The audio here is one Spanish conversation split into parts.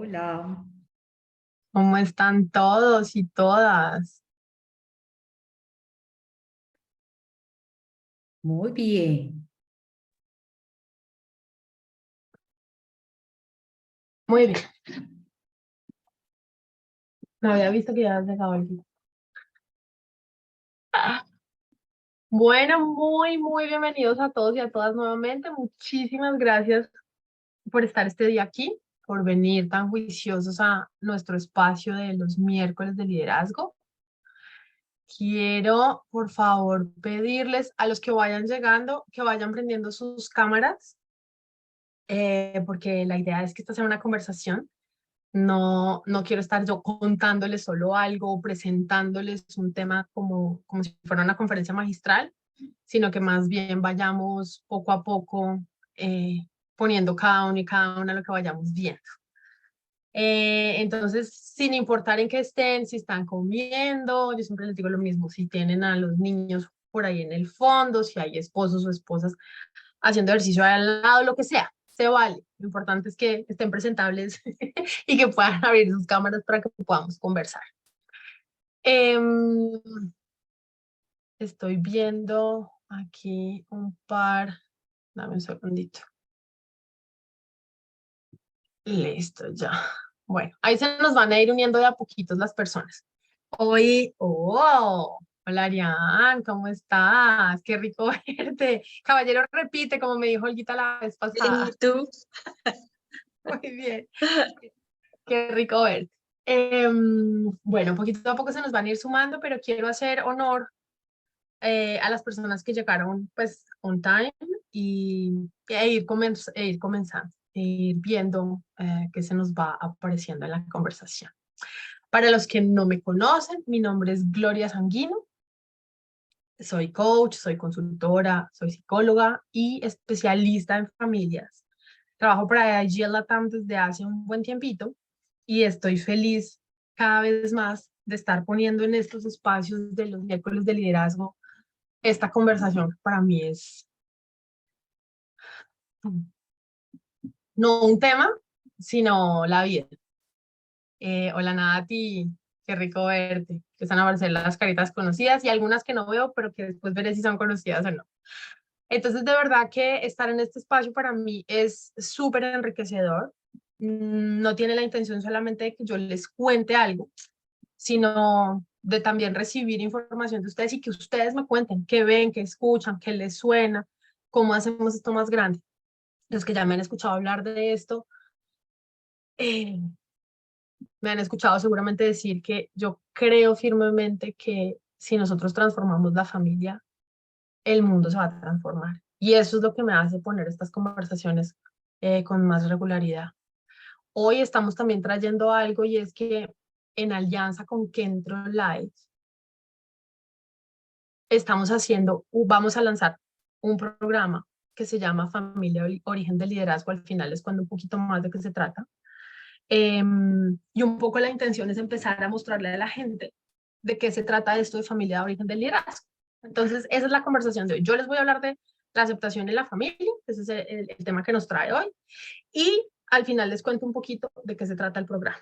Hola, ¿Cómo están todos y todas? muy bien. Muy bien. No había visto que ya habías dejado el video. Bueno, muy bienvenidos a todos y a todas nuevamente. Muchísimas gracias por estar este día aquí, por venir tan juiciosos a nuestro espacio de los miércoles de liderazgo. Quiero, por favor, pedirles a los que vayan llegando que vayan prendiendo sus cámaras, porque la idea es que esta sea una conversación. No quiero estar yo contándoles solo algo o presentándoles un tema como si fuera una conferencia magistral, sino que más bien vayamos poco a poco poniendo cada uno y cada una lo que vayamos viendo. Entonces, sin importar en qué estén, si están comiendo, yo siempre les digo lo mismo, si tienen a los niños por ahí en el fondo, si hay esposos o esposas haciendo ejercicio al lado, lo que sea, se vale. Lo importante es que estén presentables y que puedan abrir sus cámaras para que podamos conversar. Em, Estoy viendo aquí un par, dame un segundito. Listo, ya. Bueno, ahí se nos van a ir uniendo de a poquitos las personas. Hola Arián, ¿cómo estás? Qué rico verte. Caballero, repite, como me dijo Olguita la vez Bien, pasada. ¿y tú? Muy bien. Qué rico verte. Bueno, poquito a poco se nos van a ir sumando, pero quiero hacer honor a las personas que llegaron pues on time e ir comenzando, e ir viendo qué se nos va apareciendo en la conversación. Para los que no me conocen, mi nombre es Gloria Sanguino, soy coach, soy consultora, soy psicóloga y especialista en familias. Trabajo para IG Latam desde hace un buen tiempito y estoy feliz cada vez más de estar poniendo en estos espacios de los miércoles de liderazgo esta conversación. Para mí es no un tema, sino la vida. Hola Nati, qué rico verte. Empiezan a aparecer las caritas conocidas y algunas que no veo, pero que después veré si son conocidas o no. Entonces, de verdad que estar en este espacio para mí es súper enriquecedor. No tiene la intención solamente de que yo les cuente algo, sino de también recibir información de ustedes y que ustedes me cuenten qué ven, qué escuchan, qué les suena, cómo hacemos esto más grande. Los que ya me han escuchado hablar de esto, eh, me han escuchado seguramente decir que yo creo firmemente que si nosotros transformamos la familia, el mundo se va a transformar. Y eso es lo que me hace poner estas conversaciones con más regularidad. Hoy estamos también trayendo algo y es que en alianza con Kentro Live vamos a lanzar un programa que se llama Familia Origen del Liderazgo. Al final les cuento un poquito más de qué se trata. Y un poco la intención es empezar a mostrarle a la gente de qué se trata esto de familia de origen del liderazgo. Entonces, esa es la conversación de hoy. Yo les voy a hablar de la aceptación en la familia, ese es el tema que nos trae hoy, y al final les cuento un poquito de qué se trata el programa.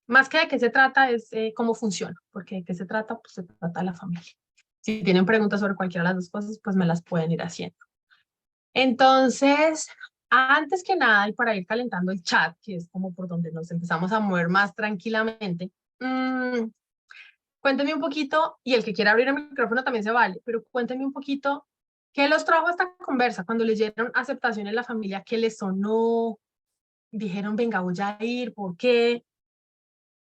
Más que de qué se trata es cómo funciona, porque de qué se trata, pues se trata de la familia. Si tienen preguntas sobre cualquiera de las dos cosas, pues me las pueden ir haciendo. Entonces, antes que nada, y para ir calentando el chat, que es como por donde nos empezamos a mover más tranquilamente, cuénteme un poquito, y el que quiera abrir el micrófono también se vale, pero cuénteme un poquito qué los trajo a esta conversa cuando leyeron aceptación en la familia, qué les sonó, dijeron, venga, voy a ir, ¿por qué?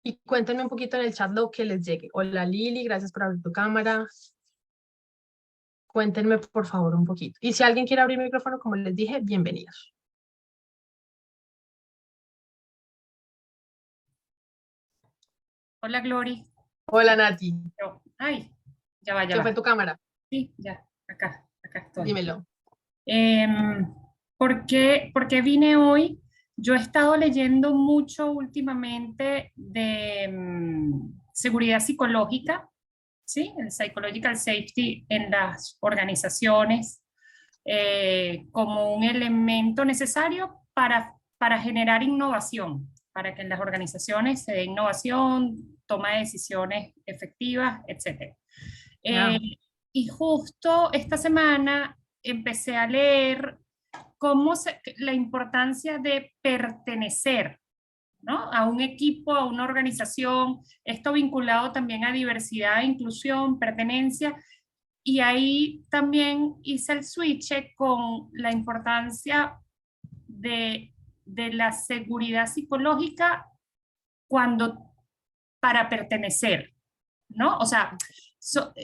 Y cuéntenme un poquito en el chat lo que les llegue. Hola Lili, gracias por abrir tu cámara. Cuéntenme por favor un poquito. Y si alguien quiere abrir el micrófono, como les dije, bienvenidos. Hola, Glory. Hola Nati, Ay, ya va, ya ¿qué fue va. tu cámara? Sí, ya, acá estoy. Dímelo. ¿Por qué vine hoy? Yo he estado leyendo mucho últimamente de seguridad psicológica, ¿sí? El psychological safety en las organizaciones como un elemento necesario para generar innovación para que en las organizaciones se dé innovación, toma de decisiones efectivas, etc. Ya. Y justo esta semana empecé a leer la importancia de pertenecer, ¿no? A un equipo, a una organización, esto vinculado también a diversidad, inclusión, pertenencia, y ahí también hice el switch con la importancia de la seguridad psicológica cuando para pertenecer, ¿no? O sea,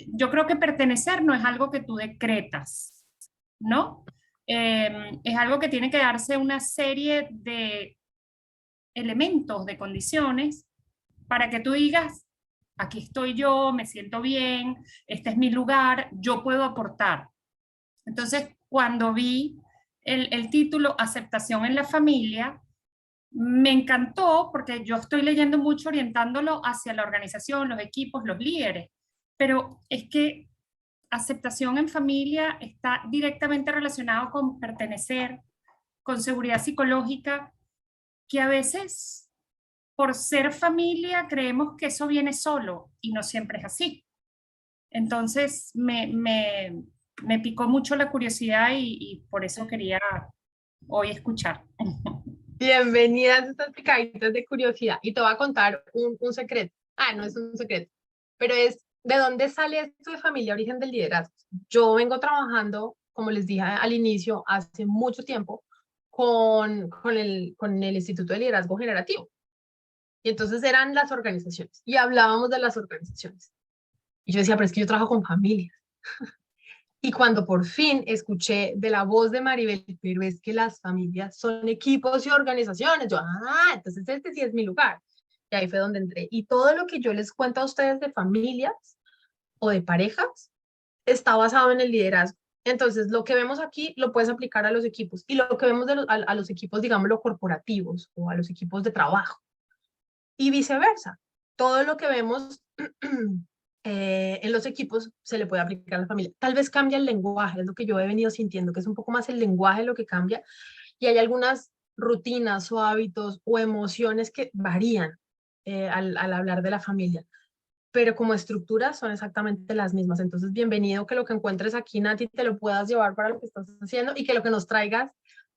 yo creo que pertenecer no es algo que tú decretas, ¿no? Es algo que tiene que darse una serie de elementos, de condiciones, para que tú digas, aquí estoy yo, me siento bien, este es mi lugar, yo puedo aportar. Entonces, cuando vi el título Aceptación en la familia, me encantó porque yo estoy leyendo mucho orientándolo hacia la organización, los equipos, los líderes, pero es que aceptación en familia está directamente relacionado con pertenecer, con seguridad psicológica, que a veces por ser familia creemos que eso viene solo y no siempre es así. Entonces me picó mucho la curiosidad y por eso quería hoy escuchar. Bienvenidas a estas picaditas de curiosidad. Y te voy a contar un secreto. Ah, no es un secreto, pero es de dónde sale esto de familia, origen del liderazgo. Yo vengo trabajando, como les dije al inicio, hace mucho tiempo con el Instituto de Liderazgo Generativo. Y entonces eran las organizaciones y hablábamos de las organizaciones. Y yo decía, pero es que yo trabajo con familias. Y cuando por fin escuché de la voz de Maribel, pero es que las familias son equipos y organizaciones, yo, entonces este sí es mi lugar. Y ahí fue donde entré. Y todo lo que yo les cuento a ustedes de familias o de parejas está basado en el liderazgo. Entonces, lo que vemos aquí lo puedes aplicar a los equipos y lo que vemos a los equipos, digámoslo, corporativos o a los equipos de trabajo y viceversa. Todo lo que vemos en los equipos se le puede aplicar a la familia. Tal vez cambia el lenguaje, es lo que yo he venido sintiendo, que es un poco más el lenguaje lo que cambia y hay algunas rutinas o hábitos o emociones que varían al hablar de la familia, pero como estructuras son exactamente las mismas. Entonces, bienvenido que lo que encuentres aquí, Nati, te lo puedas llevar para lo que estás haciendo y que lo que nos traigas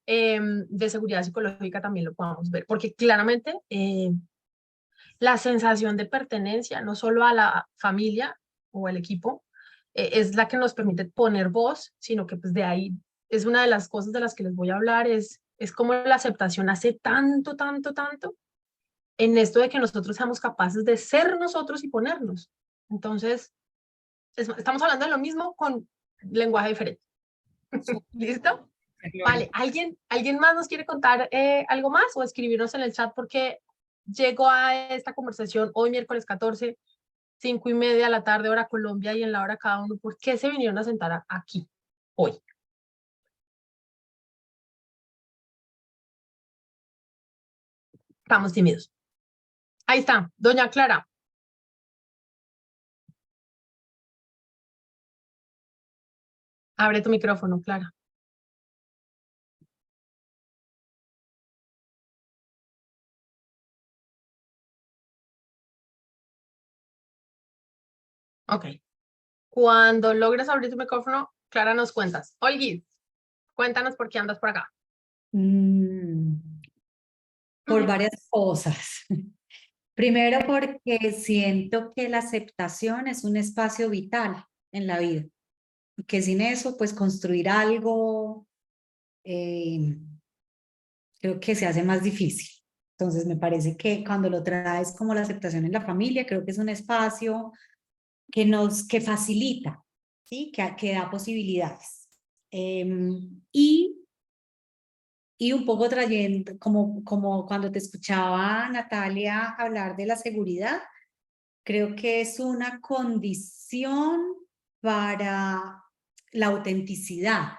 de seguridad psicológica también lo podamos ver, porque claramente la sensación de pertenencia, no solo a la familia o al equipo, es la que nos permite poner voz, sino que pues de ahí es una de las cosas de las que les voy a hablar, es como la aceptación hace tanto, tanto, tanto en esto de que nosotros seamos capaces de ser nosotros y ponernos. Entonces, estamos hablando de lo mismo con lenguaje diferente. ¿Listo? Vale, ¿alguien más nos quiere contar algo más o escribirnos en el chat porque llegó a esta conversación hoy miércoles 14, 5:30 de la tarde, hora Colombia y en la hora cada uno? ¿Por qué se vinieron a sentar aquí hoy? Estamos tímidos. Ahí está, doña Clara. Abre tu micrófono, Clara. Ok. Cuando logres abrir tu micrófono, Clara, nos cuentas. Olguis, cuéntanos por qué andas por acá. Por varias cosas. Primero porque siento que la aceptación es un espacio vital en la vida y que sin eso pues construir algo creo que se hace más difícil. Entonces me parece que cuando lo traes como la aceptación en la familia, creo que es un espacio que facilita, ¿sí? Que da posibilidades. Y un poco trayendo, como cuando te escuchaba, Natalia, hablar de la seguridad, creo que es una condición para la autenticidad,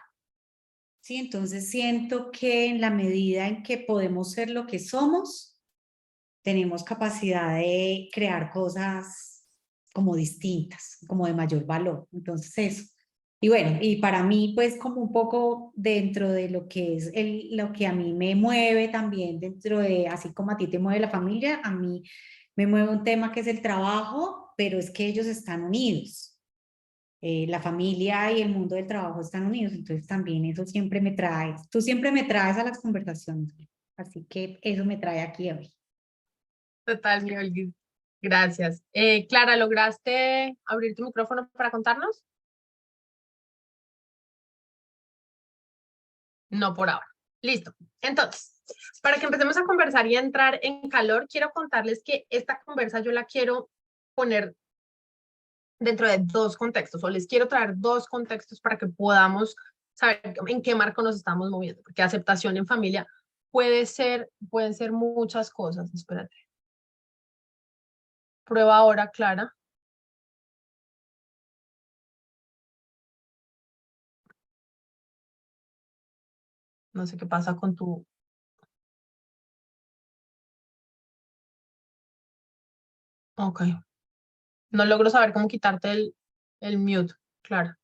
¿sí? Entonces siento que en la medida en que podemos ser lo que somos, tenemos capacidad de crear cosas como distintas, como de mayor valor. Entonces eso. Y bueno, y para mí, pues como un poco dentro de lo que es lo que a mí me mueve también, dentro de, así como a ti te mueve la familia, a mí me mueve un tema que es el trabajo, pero es que ellos están unidos. La familia y el mundo del trabajo están unidos, entonces también eso siempre me trae, tú siempre me traes a las conversaciones, así que eso me trae aquí hoy. Total, mi Olguis. Gracias. Clara, ¿lograste abrir tu micrófono para contarnos? No por ahora. Listo. Entonces, para que empecemos a conversar y a entrar en calor, quiero contarles que esta conversa yo la quiero poner dentro de dos contextos, o les quiero traer dos contextos para que podamos saber en qué marco nos estamos moviendo, porque aceptación en familia pueden ser muchas cosas. Espérate. Prueba ahora, Clara. No sé qué pasa con tu... Ok. No logro saber cómo quitarte el mute, claro.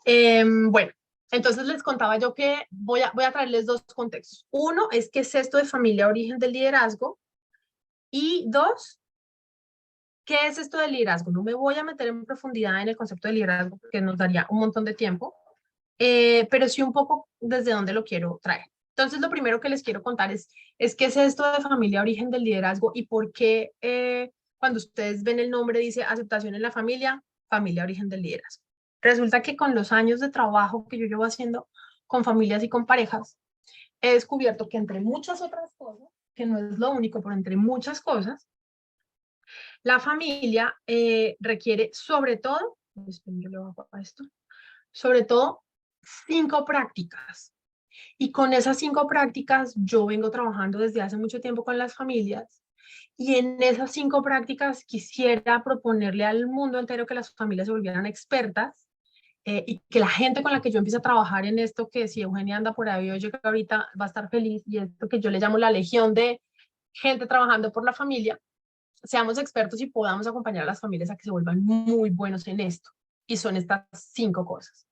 Bueno, entonces les contaba yo que voy a traerles dos contextos. Uno es qué es esto de familia, origen del liderazgo. Y dos, ¿qué es esto del liderazgo? No me voy a meter en profundidad en el concepto de liderazgo porque nos daría un montón de tiempo, pero sí un poco desde dónde lo quiero traer. Entonces, lo primero que les quiero contar es qué es esto de familia, origen del liderazgo y por qué cuando ustedes ven el nombre dice aceptación en la familia, familia, origen del liderazgo. Resulta que con los años de trabajo que yo llevo haciendo con familias y con parejas, he descubierto que entre muchas otras cosas, que no es lo único, pero entre muchas cosas, la familia requiere sobre todo, yo le bajo a esto, sobre todo 5 prácticas. Y con esas 5 prácticas yo vengo trabajando desde hace mucho tiempo con las familias. Y en esas 5 prácticas quisiera proponerle al mundo entero que las familias se volvieran expertas y que la gente con la que yo empiece a trabajar en esto, que si Eugenia anda por ahí, oye, que ahorita va a estar feliz, y esto que yo le llamo la legión de gente trabajando por la familia, seamos expertos y podamos acompañar a las familias a que se vuelvan muy buenos en esto. Y son estas 5 cosas.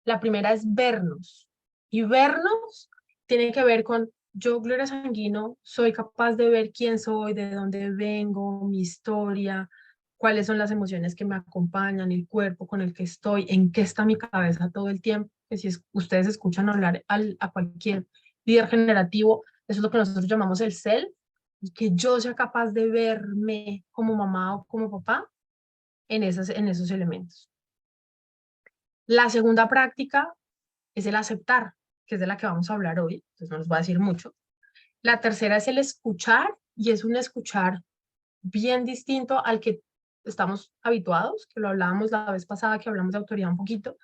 La primera es vernos. Y vernos tiene que ver con yo, Gloria Sanguino, soy capaz de ver quién soy, de dónde vengo, mi historia, cuáles son las emociones que me acompañan, el cuerpo con el que estoy, en qué está mi cabeza todo el tiempo. Que si ustedes escuchan hablar a cualquier líder generativo, eso es lo que nosotros llamamos el self, y que yo sea capaz de verme como mamá o como papá en esos elementos. La segunda práctica es el aceptar, que es de la que vamos a hablar hoy, entonces no les voy a decir mucho. La tercera es el escuchar, y es un escuchar bien distinto al que estamos habituados, que lo hablábamos la vez pasada, que hablamos de autoridad un poquito,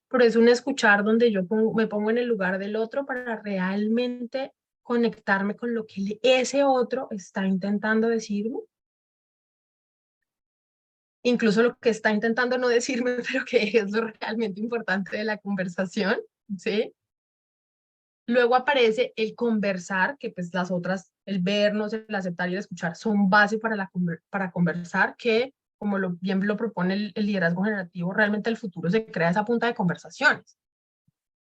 pero es un escuchar donde yo me pongo en el lugar del otro para realmente conectarme con lo que ese otro está intentando decirme, incluso lo que está intentando no decirme, pero que es lo realmente importante de la conversación, ¿sí? Luego aparece el conversar, que pues las otras, el vernos, el aceptar y el escuchar, son base para conversar, que como bien lo propone el liderazgo generativo, realmente el futuro se crea esa punta de conversaciones,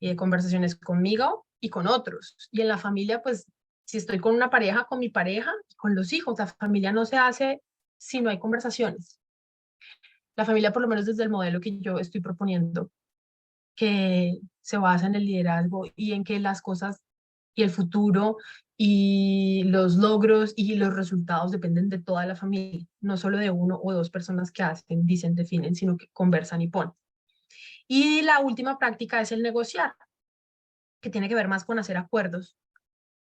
y de conversaciones conmigo y con otros. Y en la familia, pues, si estoy con una pareja, con mi pareja, con los hijos, la familia no se hace si no hay conversaciones. La familia, por lo menos desde el modelo que yo estoy proponiendo, que se basa en el liderazgo y en que las cosas y el futuro y los logros y los resultados dependen de toda la familia, no solo de uno o dos personas que hacen, dicen, definen, sino que conversan y ponen. Y la última práctica es el negociar, que tiene que ver más con hacer acuerdos.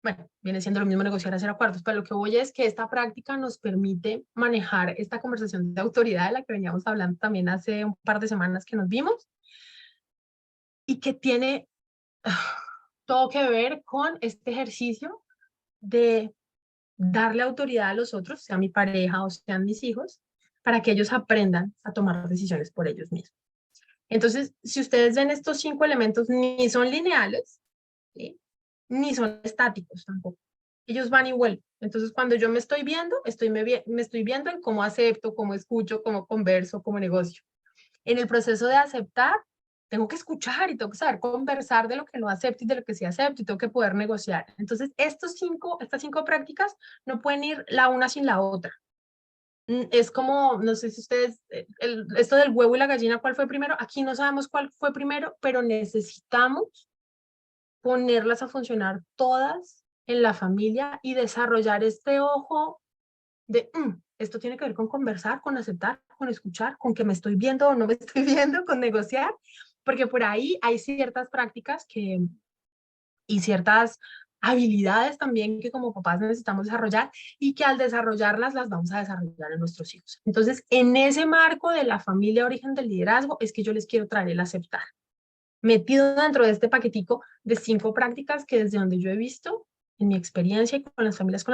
Bueno, viene siendo lo mismo negociar, hacer acuerdos, pero lo que voy es que esta práctica nos permite manejar esta conversación de autoridad de la que veníamos hablando también hace un par de semanas que nos vimos, y que tiene todo que ver con este ejercicio de darle autoridad a los otros, sea mi pareja o sean mis hijos, para que ellos aprendan a tomar decisiones por ellos mismos. Entonces, si ustedes ven estos 5 elementos, ni son lineales, ¿sí? Ni son estáticos tampoco. Ellos van y vuelven. Entonces, cuando yo me estoy viendo, me estoy viendo en cómo acepto, cómo escucho, cómo converso, cómo negocio. En el proceso de aceptar, tengo que escuchar y tengo que saber conversar de lo que no acepto y de lo que sí acepto y tengo que poder negociar. Entonces, estas 5 prácticas no pueden ir la una sin la otra. Es como, no sé si ustedes, esto del huevo y la gallina, ¿cuál fue primero? Aquí no sabemos cuál fue primero, pero necesitamos ponerlas a funcionar todas en la familia y desarrollar este ojo de, esto tiene que ver con conversar, con aceptar, con escuchar, con que me estoy viendo o no me estoy viendo, con negociar, porque por ahí hay ciertas prácticas y ciertas habilidades también que como papás necesitamos desarrollar y que al desarrollarlas las vamos a desarrollar en nuestros hijos. Entonces, en ese marco de la familia origen del liderazgo es que yo les quiero traer el aceptar, metido dentro de este paquetico de 5 prácticas que desde donde yo he visto, en mi experiencia y con las familias con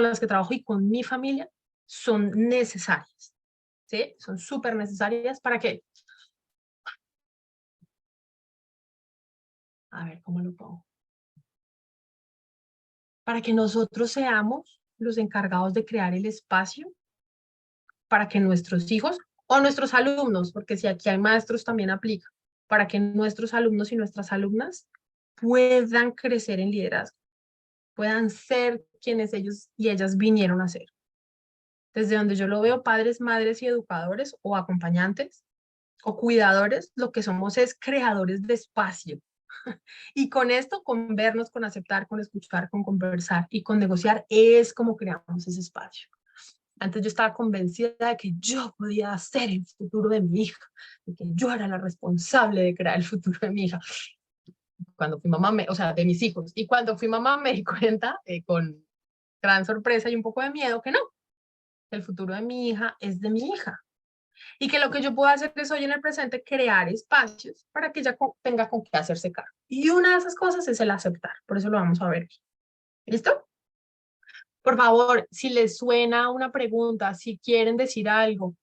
las que trabajo y con mi familia, son necesarias, ¿sí? Son súper necesarias para que, a ver, ¿cómo lo pongo? Para que nosotros seamos los encargados de crear el espacio para que nuestros hijos o nuestros alumnos, porque si aquí hay maestros también aplica, para que nuestros alumnos y nuestras alumnas puedan crecer en liderazgo, puedan ser quienes ellos y ellas vinieron a ser. Desde donde yo lo veo, padres, madres y educadores o acompañantes o cuidadores, lo que somos es creadores de espacio. Y con esto, con vernos, con aceptar, con escuchar, con conversar y con negociar, es como creamos ese espacio. Antes yo estaba convencida de que yo podía hacer el futuro de mi hija, de que yo era la responsable de crear el futuro de mi hija. Cuando fui mamá, o sea, de mis hijos. Y cuando fui mamá me di cuenta, con gran sorpresa y un poco de miedo, que no, el futuro de mi hija es de mi hija. Y que lo que yo puedo hacer es hoy en el presente crear espacios para que ella tenga con qué hacerse cargo. Y una de esas cosas es el aceptar. Por eso lo vamos a ver. ¿Listo? Por favor, si les suena una pregunta, si quieren decir algo,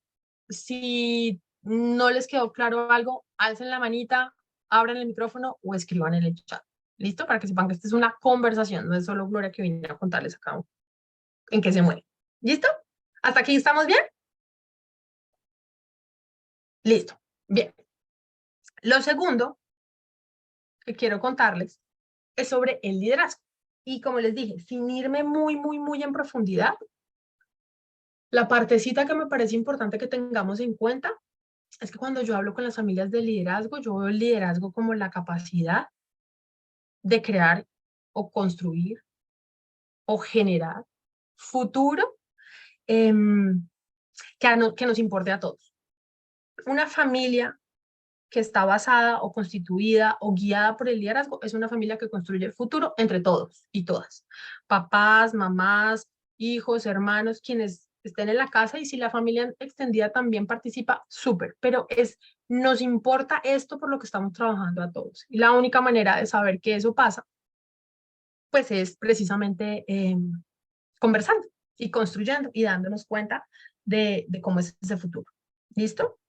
si no les quedó claro algo, alcen la manita, abran el micrófono o escriban en el chat. ¿Listo? Para que sepan que esta es una conversación, no es solo Gloria que vine a contarles acá en qué se mueve. ¿Listo? ¿Hasta aquí estamos bien? Listo. Bien. Lo segundo que quiero contarles es sobre el liderazgo. Y como les dije, sin irme muy en profundidad, la partecita que me parece importante que tengamos en cuenta es que cuando yo hablo con las familias de liderazgo, yo veo el liderazgo como la capacidad de crear o construir o generar futuro que nos importe a todos. Una familia que está basada o constituida o guiada por el liderazgo es una familia que construye el futuro entre todos y todas. Papás, mamás, hijos, hermanos, quienes estén en la casa y si la familia extendida también participa, súper, pero nos importa esto por lo que estamos trabajando a todos. Y la única manera de saber que eso pasa, pues es precisamente conversando y construyendo y dándonos cuenta de cómo es ese futuro. ¿Listo?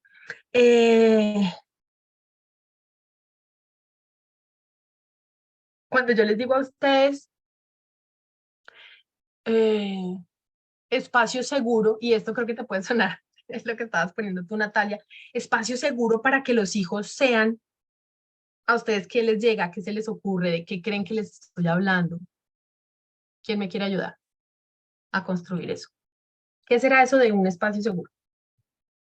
Cuando yo les digo a ustedes espacio seguro, y esto creo que te puede sonar, es lo que estabas poniendo tú, Natalia, espacio seguro para que los hijos sean, a ustedes, ¿qué les llega? ¿Qué se les ocurre? ¿De qué creen que les estoy hablando? ¿Quién me quiere ayudar a construir eso? ¿Qué será eso de un espacio seguro?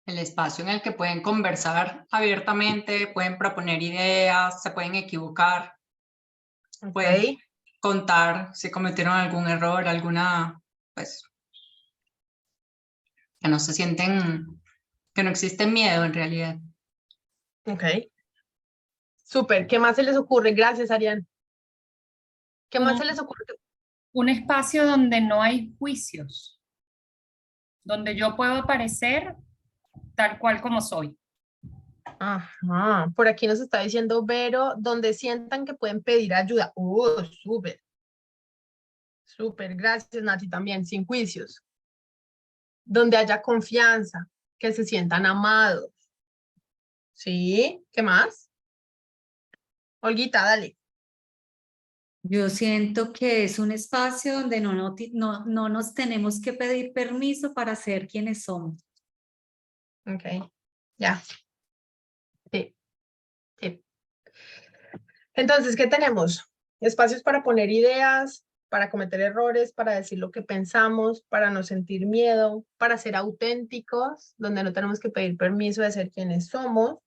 El espacio en el que pueden conversar abiertamente, pueden proponer ideas, se pueden equivocar, pueden contar si cometieron algún error, pues, que no se sienten, que no existe miedo en realidad. Ok. Súper. ¿Qué más se les ocurre? Gracias, Ariane. ¿Qué más se les ocurre? Un espacio donde no hay juicios, donde yo puedo aparecer tal cual como soy. Ajá, por aquí nos está diciendo Vero, donde sientan que pueden pedir ayuda. Súper. Súper, gracias Nati también, sin juicios. Donde haya confianza, que se sientan amados. ¿Sí? ¿Qué más? Olguita, dale. Yo siento que es un espacio donde no nos tenemos que pedir permiso para ser quienes somos. Ok, ya. Sí. Entonces, ¿qué tenemos? Espacios para poner ideas, para cometer errores, para decir lo que pensamos, para no sentir miedo, para ser auténticos, donde no tenemos que pedir permiso de ser quienes somos,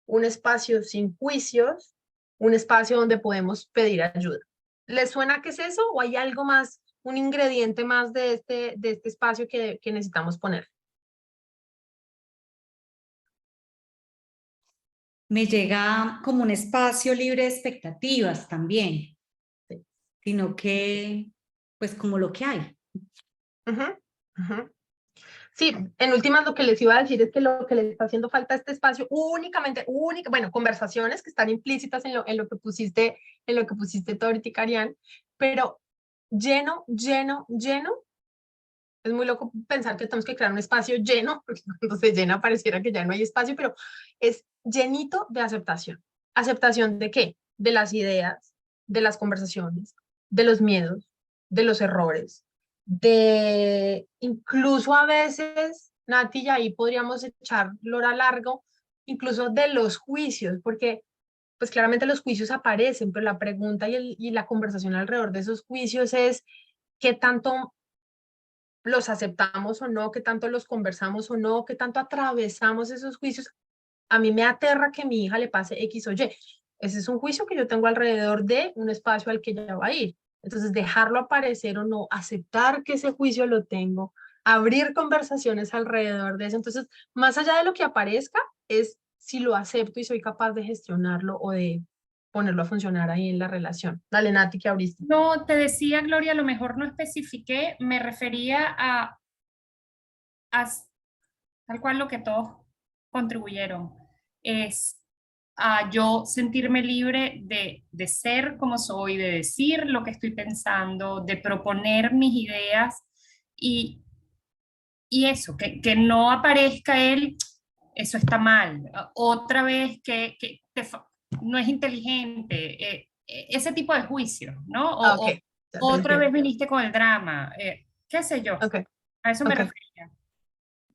un espacio sin juicios, un espacio donde podemos pedir ayuda. ¿Les suena qué es eso o hay algo más, un ingrediente más de este espacio que necesitamos poner? Me llega como un espacio libre de expectativas también, Sí. sino que, pues como lo que hay. Ujú, ujú. Sí, en últimas lo que les iba a decir es que lo que les está haciendo falta a este espacio bueno, conversaciones que están implícitas en lo que pusiste tú ahorita, Arián, pero lleno, es muy loco pensar que tenemos que crear un espacio lleno, porque cuando se llena pareciera que ya no hay espacio, pero es llenito de aceptación. ¿Aceptación de qué? De las ideas, de las conversaciones, de los miedos, de los errores, de incluso a veces, Nati, y ahí podríamos echarlo a largo, incluso de los juicios, porque pues claramente los juicios aparecen, pero la pregunta y la conversación alrededor de esos juicios es qué tanto los aceptamos o no, qué tanto los conversamos o no, qué tanto atravesamos esos juicios. A mí me aterra que a mi hija le pase X o Y. Ese es un juicio que yo tengo alrededor de un espacio al que ella va a ir. Entonces, dejarlo aparecer o no, aceptar que ese juicio lo tengo, abrir conversaciones alrededor de eso. Entonces, más allá de lo que aparezca, es si lo acepto y soy capaz de gestionarlo o de ponerlo a funcionar ahí en la relación. Dale, Nati, que abriste. No, te decía, Gloria, a lo mejor no especifiqué, me refería a tal cual lo que todos contribuyeron, es a yo sentirme libre de ser como soy, de decir lo que estoy pensando, de proponer mis ideas y, y eso, que no aparezca él, eso está mal, otra vez no es inteligente, ese tipo de juicio, ¿no? Ah, ok, ya te Otra entiendo. vez viniste con el drama, qué sé yo, Ok, a eso me ok. refería.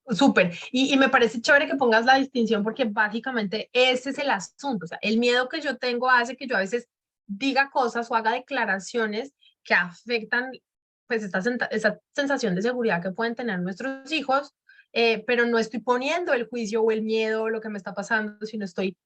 Súper. Y me parece chévere que pongas la distinción porque básicamente ese es el asunto. O sea, el miedo que yo tengo hace que yo a veces diga cosas o haga declaraciones que afectan pues esa sensación de seguridad que pueden tener nuestros hijos, pero no estoy poniendo el juicio o el miedo o lo que me está pasando, sino estoy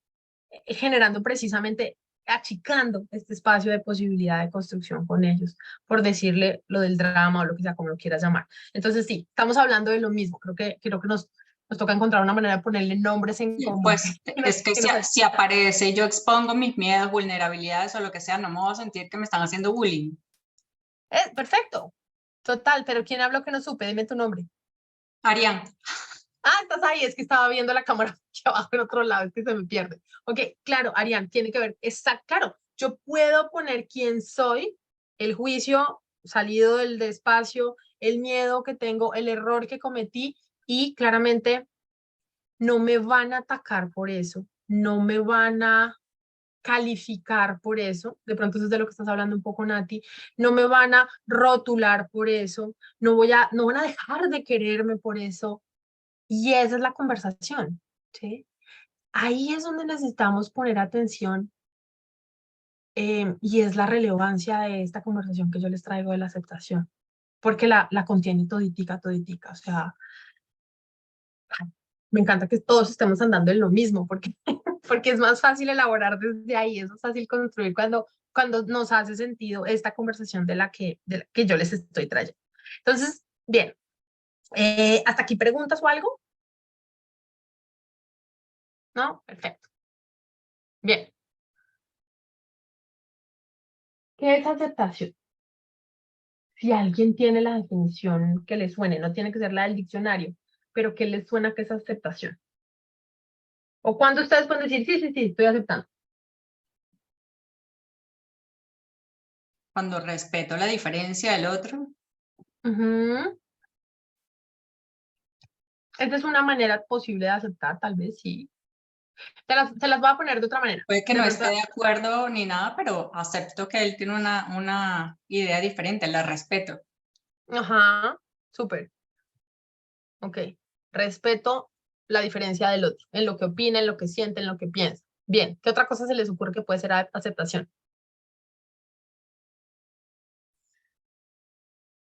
generando precisamente, achicando este espacio de posibilidad de construcción con ellos, por decirle lo del drama o lo que sea, como lo quieras llamar. Entonces, sí, estamos hablando de lo mismo. Creo que nos toca encontrar una manera de ponerle nombres en común. Pues es que si aparece y yo expongo mis miedos, vulnerabilidades o lo que sea, no me voy a sentir que me están haciendo bullying. Perfecto, total, pero ¿quién habló que no supe? Dime tu nombre. Arián, Ah, estás ahí, es que estaba viendo la cámara aquí abajo en otro lado, es que se me pierde. Ok, claro, Arián, tiene que ver, claro, yo puedo poner quién soy, el juicio salido del despacio, el miedo que tengo, el error que cometí y claramente no me van a atacar por eso, no me van a calificar por eso, de pronto eso es de lo que estás hablando un poco, Nati, no me van a rotular por eso, no van a dejar de quererme por eso, y esa es la conversación, ¿sí? Ahí es donde necesitamos poner atención y es la relevancia de esta conversación que yo les traigo de la aceptación, porque la contiene toditica, toditica. O sea, me encanta que todos estemos andando en lo mismo, porque, porque es más fácil elaborar desde ahí, es más fácil construir cuando nos hace sentido esta conversación de la que yo les estoy trayendo. Entonces, bien, ¿hasta aquí preguntas o algo? ¿No? Perfecto. Bien. ¿Qué es aceptación? Si alguien tiene la definición que le suene, no tiene que ser la del diccionario, pero ¿qué les suena que es aceptación? ¿O cuando ustedes pueden decir, sí, sí, sí, estoy aceptando? cuando respeto la diferencia del otro, Ujú. Esa es una manera posible de aceptar, tal vez sí. Se las voy a poner de otra manera. puede que De no pronto, esté de acuerdo ni nada, pero acepto que él tiene una idea diferente, la respeto. ajá, súper. Ok. Respeto la diferencia del otro, en lo que opina, en lo que siente, en lo que piensa. Bien, ¿qué otra cosa se les ocurre que puede ser aceptación?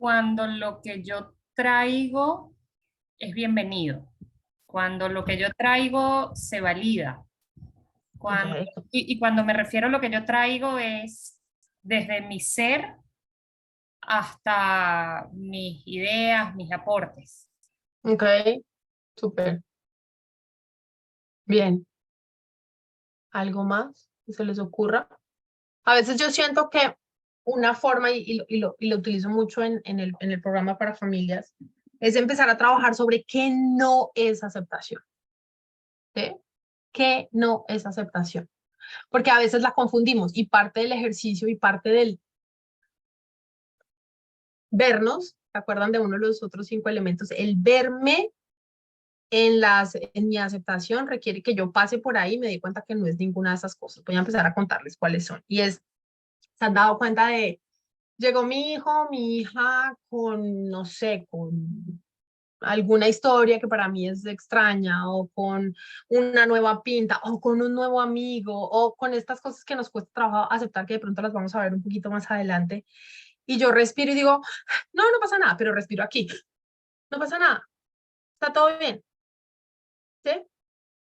cuando lo que yo traigo es bienvenido, cuando lo que yo traigo se valida, cuando, Ok, y cuando me refiero a lo que yo traigo es desde mi ser hasta mis ideas, mis aportes. ok, súper. Bien. ¿Algo más que se les ocurra? A veces yo siento que una forma, y lo utilizo mucho en el programa para familias, es empezar a trabajar sobre qué no es aceptación. ¿Sí? ¿Qué no es aceptación? Porque a veces la confundimos y parte del ejercicio y parte del vernos, ¿se acuerdan de uno de los otros 5 elementos? El verme en mi aceptación requiere que yo pase por ahí y me dé cuenta que no es ninguna de esas cosas. Voy a empezar a contarles cuáles son. Y es, ¿se han dado cuenta de, llegó mi hijo, mi hija con, no sé, con alguna historia que para mí es extraña, o con una nueva pinta, o con un nuevo amigo, o con estas cosas que nos cuesta trabajo aceptar, que de pronto las vamos a ver un poquito más adelante, y yo respiro y digo, no, no pasa nada, pero respiro aquí, no pasa nada, está todo bien, ¿sí?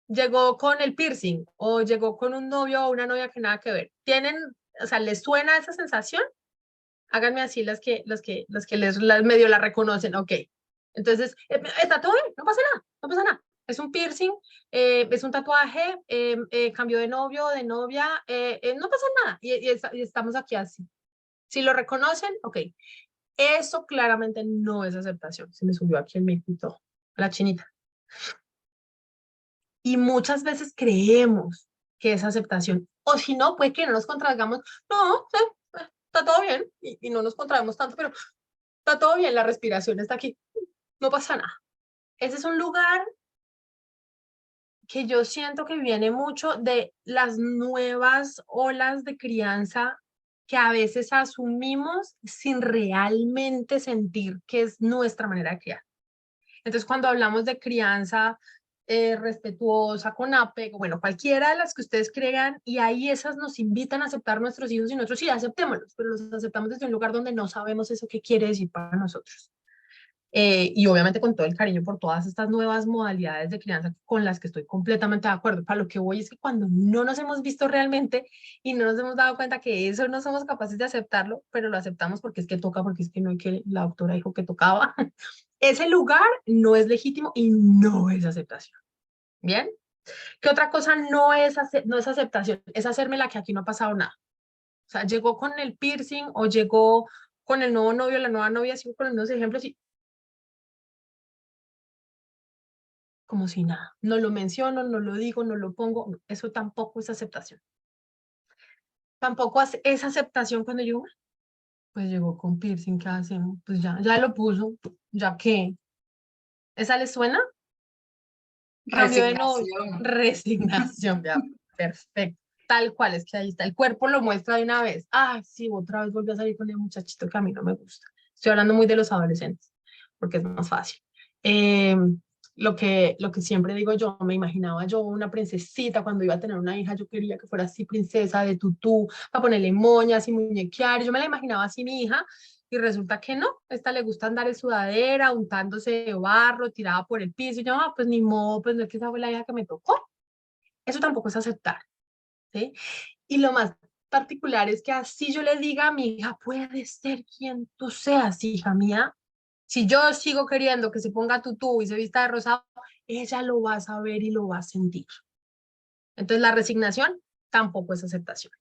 Llegó con el piercing, o llegó con un novio o una novia que nada que ver. ¿Tienen, o sea, les suena esa sensación? Háganme así las que les medio la reconocen, ok. Entonces, está todo bien, no pasa nada, no pasa nada. Es un piercing, es un tatuaje, cambio de novio, de novia, no pasa nada. Y estamos aquí así. Si lo reconocen, ok. Eso claramente no es aceptación. Se me subió aquí el micro, la chinita. Y muchas veces creemos que es aceptación. O si no, puede que no nos contradigamos. No, sí, está todo bien. Y no nos contraemos tanto, pero está todo bien, la respiración está aquí, no pasa nada. Ese es un lugar que yo siento que viene mucho de las nuevas olas de crianza que a veces asumimos sin realmente sentir que es nuestra manera de criar. Entonces, cuando hablamos de crianza respetuosa, con apego, bueno, cualquiera de las que ustedes crean, y ahí esas nos invitan a aceptar nuestros hijos y nosotros sí, aceptémoslos, pero los aceptamos desde un lugar donde no sabemos eso qué quiere decir para nosotros. Y obviamente con todo el cariño por todas estas nuevas modalidades de crianza con las que estoy completamente de acuerdo. Para lo que voy es que cuando no nos hemos visto realmente y no nos hemos dado cuenta que eso no somos capaces de aceptarlo, pero lo aceptamos porque es que toca, porque es que no hay que, la doctora dijo que tocaba, ese lugar no es legítimo y no es aceptación. ¿Bien? ¿Qué otra cosa no es aceptación? Es hacerme la que aquí no ha pasado nada. O sea, llegó con el piercing o llegó con el nuevo novio, la nueva novia, sigo con los mismos ejemplos y como si nada. No lo menciono, no lo digo, no lo pongo. No, eso tampoco es aceptación. Tampoco es aceptación cuando yo, pues llegó con piercing, ¿qué hacemos? Pues ya lo puso, ya que. ¿Esa le suena? Cambio de novio, Resignación. resignación, ya, perfecto. Tal cual, es que ahí está, el cuerpo lo muestra de una vez. Ah, sí, otra vez volví a salir con el muchachito que a mí no me gusta. Estoy hablando muy de los adolescentes, porque es más fácil. Eh, lo que siempre digo yo, me imaginaba yo una princesita cuando iba a tener una hija, yo quería que fuera así princesa de tutú, para ponerle moñas y muñequear, yo me la imaginaba así mi hija, y resulta que no, a esta le gusta andar en sudadera, untándose de barro, tirada por el piso, y yo, pues ni modo, pues no es que esa fue la hija que me tocó. Eso tampoco es aceptar, ¿sí? Y lo más particular es que así yo le diga a mi hija, puede ser quien tú seas, hija mía. Si yo sigo queriendo que se ponga tutú y se vista de rosado, ella lo va a saber y lo va a sentir. Entonces la resignación tampoco es aceptación.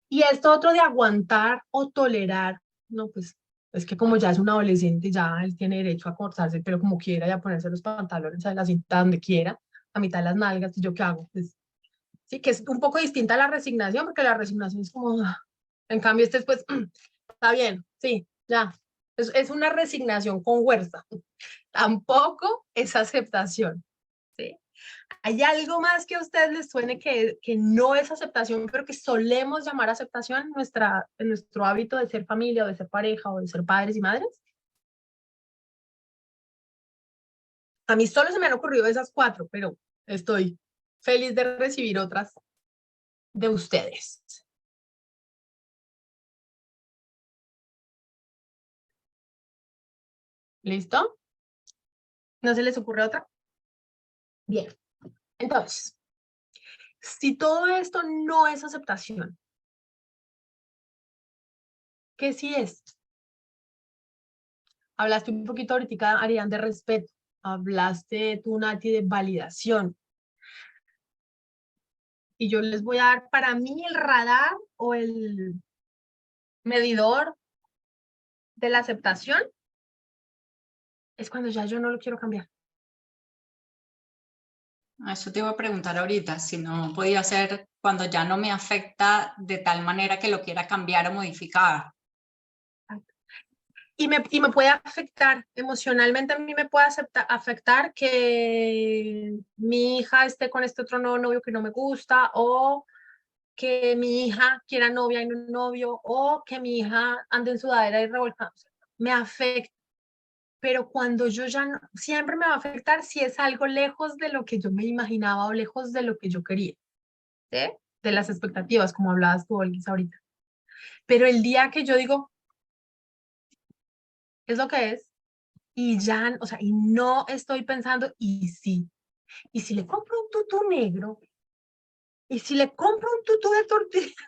Y esto otro de aguantar o tolerar, no, pues es que como ya es un adolescente, ya él tiene derecho a cortarse, pero como quiera, ya ponerse los pantalones a la cinta donde quiera, a mitad de las nalgas, ¿y yo qué hago? Pues, sí, que es un poco distinta a la resignación, porque la resignación es como, en cambio, este es pues, está bien, sí, ya. Es una resignación con fuerza. Tampoco es aceptación, ¿sí? ¿Hay algo más que a ustedes les suene que no es aceptación, pero que solemos llamar aceptación en nuestro hábito de ser familia, o de ser pareja, o de ser padres y madres? A mí solo se me han ocurrido esas 4, pero estoy feliz de recibir otras de ustedes. ¿Listo? ¿No se les ocurre otra? Bien. Entonces, si todo esto no es aceptación, ¿qué sí es? Hablaste un poquito ahorita, Arián, de respeto. Hablaste tú, Nati, de validación. Y yo les voy a dar, para mí, el radar o el medidor de la aceptación es cuando ya yo no lo quiero cambiar. Eso te iba a preguntar ahorita, si no podía ser cuando ya no me afecta de tal manera que lo quiera cambiar o modificar. Y me puede afectar emocionalmente, a mí me puede afectar que mi hija esté con este otro nuevo novio que no me gusta, o que mi hija quiera novia y no novio, o que mi hija ande en sudadera y revolcada. Me afecta, pero cuando yo ya no, siempre me va a afectar si es algo lejos de lo que yo me imaginaba o lejos de lo que yo quería, ¿sí? De las expectativas, como hablabas tú, Olguis, ahorita. Pero el día que yo digo, es lo que es, y ya, o sea, y no estoy pensando, y si le compro un tutú negro, y si le compro un tutú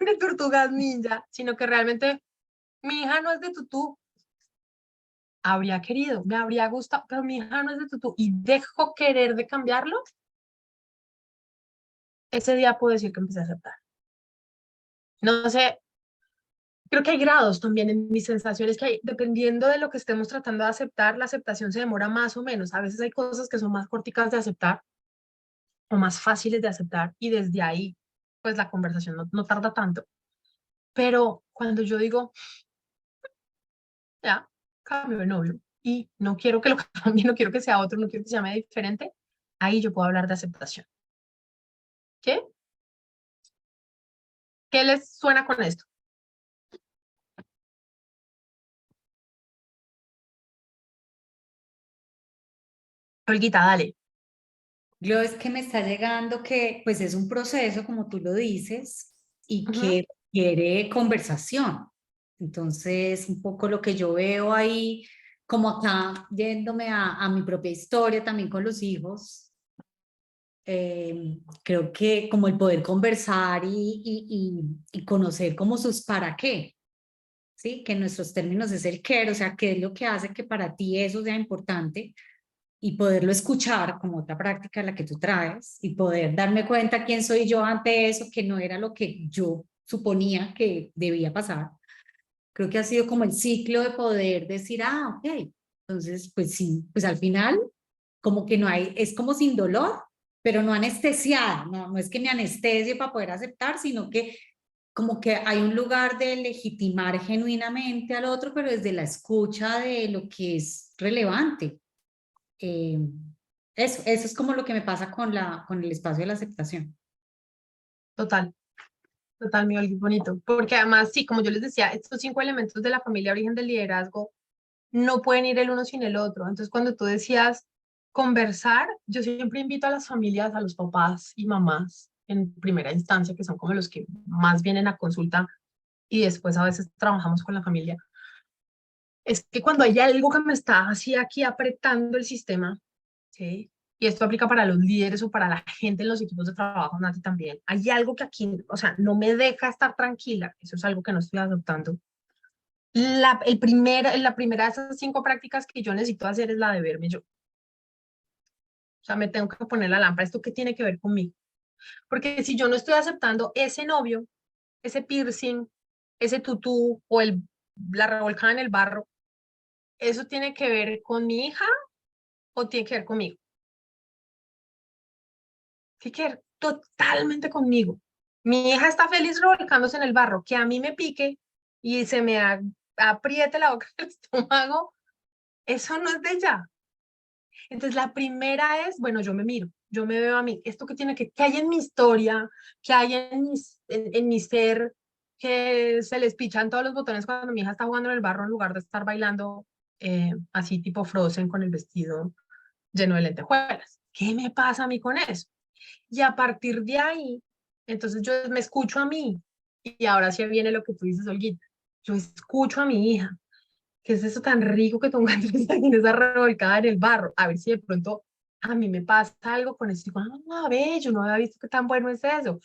de tortugas ninja, sino que realmente mi hija no es de tutú, habría querido, me habría gustado, pero mi hija no es de tutú, y dejo querer de cambiarlo, ese día puedo decir que empecé a aceptar. No sé, creo que hay grados también en mis sensaciones, que hay, dependiendo de lo que estemos tratando de aceptar, la aceptación se demora más o menos. A veces hay cosas que son más corticas de aceptar o más fáciles de aceptar, y desde ahí, pues la conversación no tarda tanto. Pero cuando yo digo, ya, cambio de novio, y no quiero que lo cambie, no quiero que sea otro, no quiero que se llame diferente, ahí yo puedo hablar de aceptación. ¿Qué? ¿Qué les suena con esto? Olguita, dale. Lo es que me está llegando que pues es un proceso, como tú lo dices, y que requiere conversación. Entonces, un poco lo que yo veo ahí, como acá, yéndome a mi propia historia también con los hijos, creo que como el poder conversar y conocer como sus para qué, ¿sí? Que en nuestros términos es el qué, o sea, qué es lo que hace que para ti eso sea importante y poderlo escuchar como otra práctica a la que tú traes y poder darme cuenta quién soy yo ante eso, que no era lo que yo suponía que debía pasar. Creo que ha sido como el ciclo de poder decir, ah, ok, entonces, pues sí, pues al final, como que no hay, es como sin dolor, pero no anestesiada, no es que me anestesie para poder aceptar, sino que como que hay un lugar de legitimar genuinamente al otro, pero desde la escucha de lo que es relevante. Eh, eso es como lo que me pasa con el espacio de la aceptación. Total. Total, mi Olga, bonito. Porque además, sí, como yo les decía, estos 5 elementos de la familia origen del liderazgo no pueden ir el uno sin el otro. Entonces, cuando tú decías conversar, yo siempre invito a las familias, a los papás y mamás en primera instancia, que son como los que más vienen a consulta y después a veces trabajamos con la familia. Es que cuando hay algo que me está así aquí apretando el sistema, ¿sí? Y esto aplica para los líderes o para la gente en los equipos de trabajo, Nati, también. Hay algo que aquí, o sea, no me deja estar tranquila. Eso es algo que no estoy adoptando. La primera de esas 5 prácticas que yo necesito hacer es la de verme yo. O sea, me tengo que poner la lámpara. ¿Esto qué tiene que ver conmigo? Porque si yo no estoy aceptando ese novio, ese piercing, ese tutú o la revolcada en el barro, ¿eso tiene que ver con mi hija o tiene que ver conmigo? Tiene que ver totalmente conmigo. Mi hija está feliz revolcándose en el barro, que a mí me pique y se me apriete la boca del estómago, eso no es de ella. Entonces la primera es, bueno, yo me miro, yo me veo a mí, esto que tiene que hay en mi historia, que hay en mi ser, que se les pichan todos los botones cuando mi hija está jugando en el barro en lugar de estar bailando así tipo Frozen con el vestido lleno de lentejuelas. ¿Qué me pasa a mí con eso? Y a partir de ahí, entonces yo me escucho a mí. Y ahora sí viene lo que tú dices, Olguita. Yo escucho a mi hija. ¿qué es eso tan rico que tú encuentres ahí en esa revolcada en el barro? A ver si de pronto a mí me pasa algo con eso. Y digo, ah, ve, yo no había visto qué tan bueno es eso.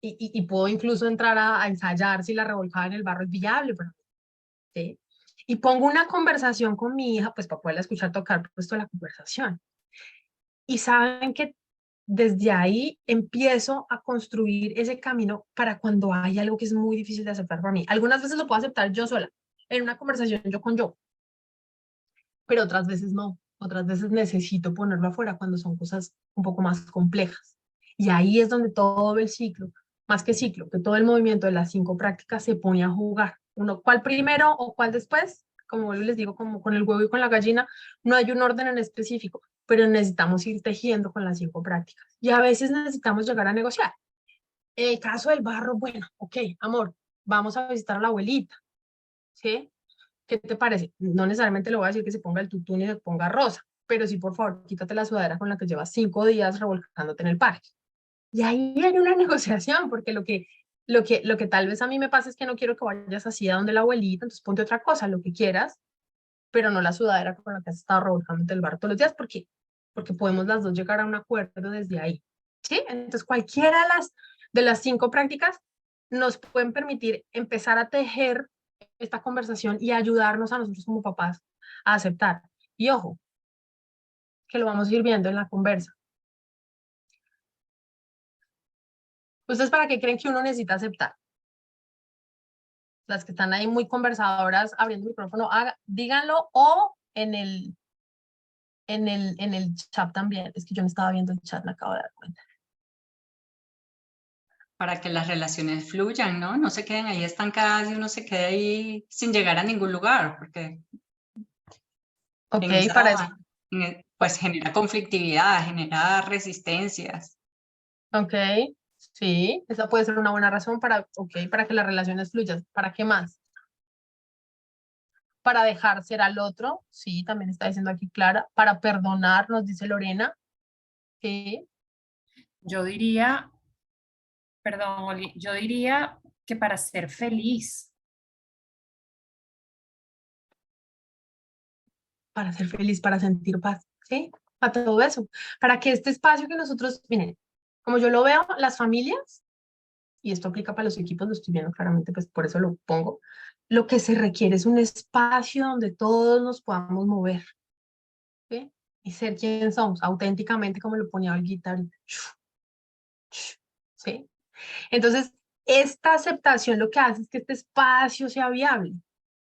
Y puedo incluso entrar a ensayar si la revolcada en el barro es viable, pero, ¿sí? Y pongo una conversación con mi hija, pues para poderla escuchar tocar, pues toda la conversación. Y saben que desde ahí empiezo a construir ese camino para cuando hay algo que es muy difícil de aceptar para mí. Algunas veces lo puedo aceptar yo sola, en una conversación yo con yo, pero otras veces no. Otras veces necesito ponerlo afuera cuando son cosas un poco más complejas. Y ahí es donde todo el ciclo, más que ciclo, que todo el movimiento de las 5 prácticas se pone a jugar. Uno, ¿cuál primero o cuál después? Como les digo, como con el huevo y con la gallina, no hay un orden en específico, pero necesitamos ir tejiendo con las 5 prácticas. Y a veces necesitamos llegar a negociar. En el caso del barro, bueno, ok, amor, vamos a visitar a la abuelita, ¿sí? ¿Qué te parece? No necesariamente le voy a decir que se ponga el tutú ni se ponga rosa, pero sí, por favor, quítate la sudadera con la que llevas 5 días revolcándote en el parque. Y ahí hay una negociación, porque lo que tal vez a mí me pasa es que no quiero que vayas así a donde la abuelita, entonces ponte otra cosa, lo que quieras, pero no la sudadera con la que has estado revolcándote el bar todos los días, porque podemos las dos llegar a un acuerdo desde ahí. ¿Sí? Entonces, cualquiera de las 5 prácticas nos pueden permitir empezar a tejer esta conversación y ayudarnos a nosotros como papás a aceptar. Y ojo, que lo vamos a ir viendo en la conversa. ¿Ustedes para qué creen que uno necesita aceptar? Las que están ahí muy conversadoras, abriendo el micrófono, díganlo o en el chat también. Es que yo no estaba viendo el chat, me acabo de dar cuenta. Para que las relaciones fluyan, ¿no? No se queden ahí estancadas y uno se quede ahí sin llegar a ningún lugar, porque Ok, en esa, para eso. pues genera conflictividad, genera resistencias. Ok, sí, esa puede ser una buena razón para que las relaciones fluyan. ¿Para qué más? Para dejar ser al otro, sí, también está diciendo aquí Clara. Para perdonar, nos dice Lorena. Sí, Yo diría, perdón, Oli, yo diría que para ser feliz. para ser feliz, para sentir paz, ¿sí? Para todo eso. Para que este espacio que nosotros, miren, como yo lo veo, las familias, y esto aplica para los equipos, lo estoy viendo claramente, pues por eso lo pongo, lo que se requiere es un espacio donde todos nos podamos mover, ¿sí? Y ser quien somos, auténticamente, como lo ponía Olguita ahorita. ¿Sí? Entonces, esta aceptación lo que hace es que este espacio sea viable,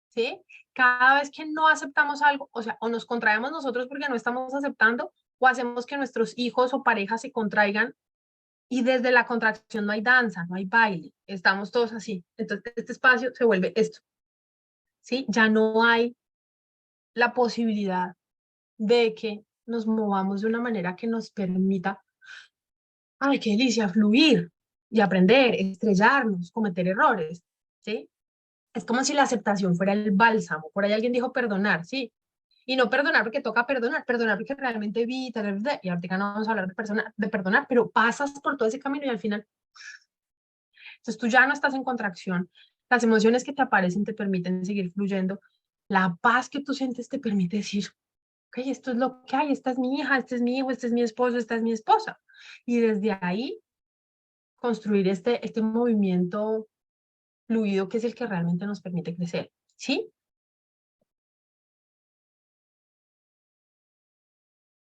¿sí? Cada vez que no aceptamos algo, o sea, o nos contraemos nosotros porque no estamos aceptando, o hacemos que nuestros hijos o parejas se contraigan y desde la contracción no hay danza, no hay baile, estamos todos así. Entonces, este espacio se vuelve esto, ¿sí? Ya no hay la posibilidad de que nos movamos de una manera que nos permita, ay, qué delicia, fluir y aprender, estrellarnos, cometer errores, ¿sí? Es como si la aceptación fuera el bálsamo. Por ahí alguien dijo perdonar, sí. Y no perdonar porque toca perdonar, perdonar porque realmente vi, y ahorita no vamos a hablar de perdonar, pero pasas por todo ese camino y al final, entonces tú ya no estás en contracción, las emociones que te aparecen te permiten seguir fluyendo, la paz que tú sientes te permite decir, ok, esto es lo que hay, esta es mi hija, este es mi hijo, este es mi esposo, esta es mi esposa. Y desde ahí construir este movimiento fluido que es el que realmente nos permite crecer, ¿sí?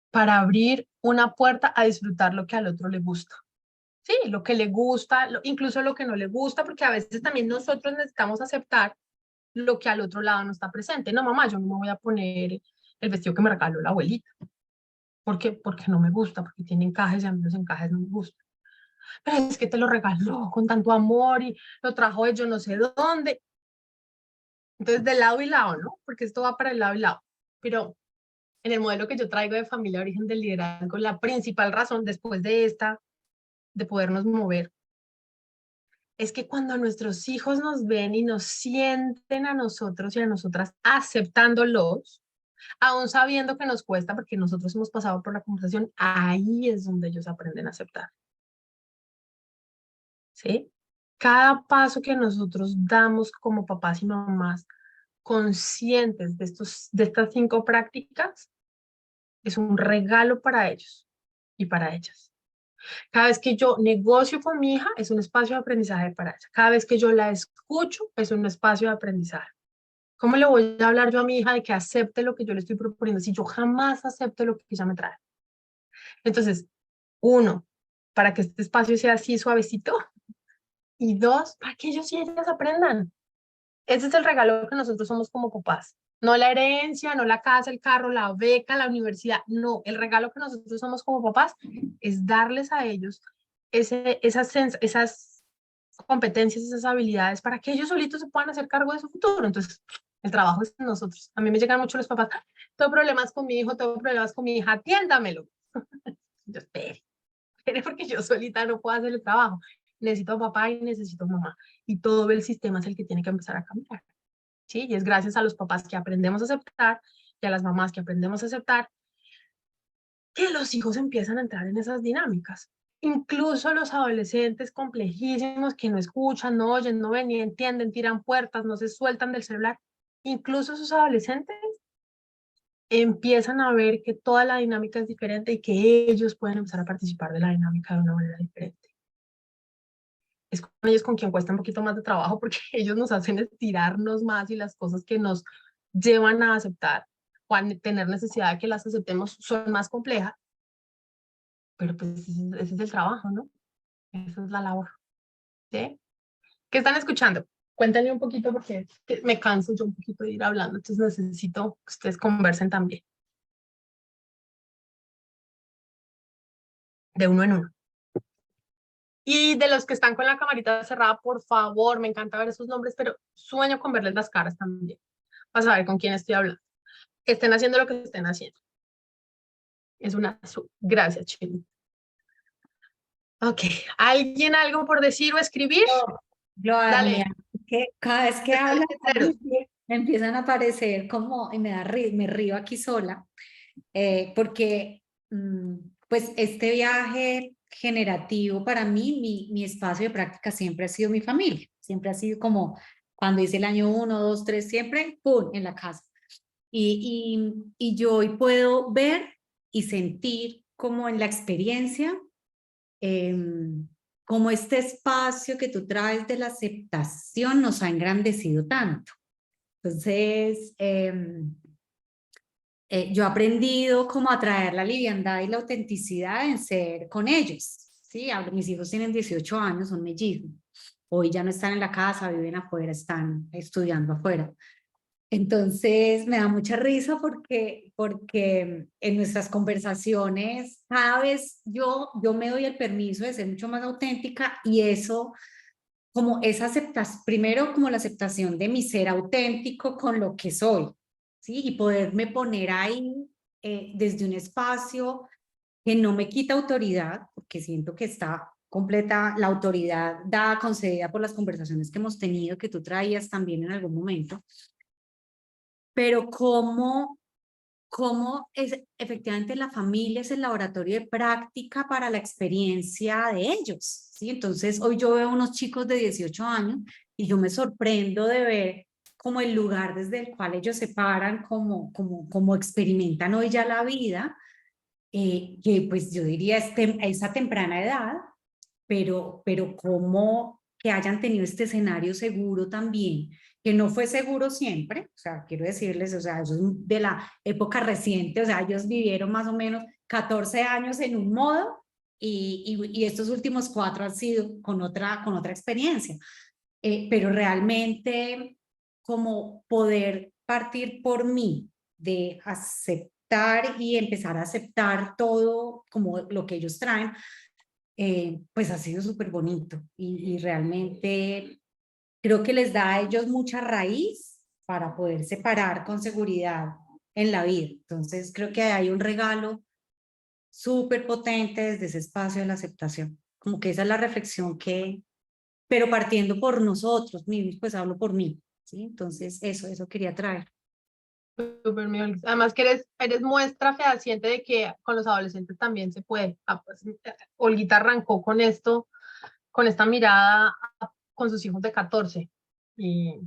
Para abrir una puerta a disfrutar lo que al otro le gusta. Sí, lo que le gusta, incluso lo que no le gusta, porque a veces también nosotros necesitamos aceptar lo que al otro lado no está presente. No, mamá, yo no me voy a poner el vestido que me regaló la abuelita. ¿Por qué? Porque no me gusta, porque tiene encajes y a mí los encajes no me gustan. Pero es que te lo regaló con tanto amor y lo trajo de yo no sé dónde. Entonces, de lado y lado, ¿no? Porque esto va para el lado y lado. Pero en el modelo que yo traigo de familia origen del liderazgo, la principal razón después de esta, de podernos mover, es que cuando nuestros hijos nos ven y nos sienten a nosotros y a nosotras aceptándolos, aún sabiendo que nos cuesta, porque nosotros hemos pasado por la conversación, ahí es donde ellos aprenden a aceptar. ¿Sí? Cada paso que nosotros damos como papás y mamás conscientes de estas 5 prácticas, es un regalo para ellos y para ellas. Cada vez que yo negocio con mi hija, es un espacio de aprendizaje para ella. Cada vez que yo la escucho, es un espacio de aprendizaje. ¿Cómo le voy a hablar yo a mi hija de que acepte lo que yo le estoy proponiendo si yo jamás acepto lo que ella me trae? Entonces, 1, para que este espacio sea así suavecito, y 2, para que ellos y ellas aprendan. Ese es el regalo que nosotros somos como papás. No la herencia, no la casa, el carro, la beca, la universidad. No, el regalo que nosotros somos como papás es darles a ellos esas competencias, esas habilidades para que ellos solitos se puedan hacer cargo de su futuro. Entonces, el trabajo es de nosotros. A mí me llegan mucho los papás, tengo problemas con mi hijo, tengo problemas con mi hija, atiéndamelo. Yo espere porque yo solita no puedo hacer el trabajo. Necesito a papá y necesito a mamá. Y todo el sistema es el que tiene que empezar a cambiar. ¿Sí? Y es gracias a los papás que aprendemos a aceptar y a las mamás que aprendemos a aceptar que los hijos empiezan a entrar en esas dinámicas. Incluso los adolescentes complejísimos que no escuchan, no oyen, no ven ni entienden, tiran puertas, no se sueltan del celular. Incluso esos adolescentes empiezan a ver que toda la dinámica es diferente y que ellos pueden empezar a participar de la dinámica de una manera diferente. Es con ellos con quien cuesta un poquito más de trabajo porque ellos nos hacen estirarnos más y las cosas que nos llevan a aceptar o a tener necesidad de que las aceptemos son más complejas. Pero pues ese es el trabajo, ¿no? Esa es la labor. ¿Sí? ¿Qué están escuchando? Cuéntenme un poquito porque me canso yo un poquito de ir hablando, entonces necesito que ustedes conversen también. De uno en uno. Y de los que están con la camarita cerrada, por favor, me encanta ver esos nombres, pero sueño con verles las caras también, para saber con quién estoy hablando. Que estén haciendo lo que estén haciendo. Es una... Gracias, Chile. Ok, ¿alguien algo por decir o escribir? Dale. Que cada vez que hablan me empiezan a aparecer como, y me río aquí sola, porque pues este viaje generativo para mí, mi espacio de práctica siempre ha sido mi familia, siempre ha sido como cuando hice el año 1, 2, 3, siempre, ¡pum!, en la casa. Y yo hoy puedo ver y sentir como en la experiencia, como este espacio que tú traes de la aceptación nos ha engrandecido tanto. Entonces, yo he aprendido como a traer la liviandad y la autenticidad en ser con ellos. ¿Sí? Mis hijos tienen 18 años, son mellizos. Hoy ya no están en la casa, viven afuera, están estudiando afuera. Entonces me da mucha risa porque en nuestras conversaciones cada vez yo me doy el permiso de ser mucho más auténtica y eso, como esa aceptación, primero como la aceptación de mi ser auténtico con lo que soy, ¿sí? Y poderme poner ahí desde un espacio que no me quita autoridad, porque siento que está completa la autoridad dada, concedida por las conversaciones que hemos tenido, que tú traías también en algún momento. Pero cómo es efectivamente la familia es el laboratorio de práctica para la experiencia de ellos, ¿sí? Entonces hoy yo veo unos chicos de 18 años y yo me sorprendo de ver como el lugar desde el cual ellos se paran, como experimentan hoy ya la vida, que pues yo diría a esa temprana edad, pero como que hayan tenido este escenario seguro también, que no fue seguro siempre, o sea, quiero decirles, o sea, eso es de la época reciente, o sea, ellos vivieron más o menos 14 años en un modo y estos últimos 4 han sido con otra experiencia, pero realmente como poder partir por mí, de aceptar y empezar a aceptar todo como lo que ellos traen, pues ha sido súper bonito y realmente creo que les da a ellos mucha raíz para poder separar con seguridad en la vida. Entonces creo que hay un regalo súper potente desde ese espacio de la aceptación. Como que esa es la reflexión pero partiendo por nosotros mismos, pues hablo por mí, ¿sí? Entonces eso quería traer. Súper, mi Olga. Además que eres muestra fehaciente de que con los adolescentes también se puede. Pues, Olguita arrancó con esto, con esta mirada con sus hijos de 14 y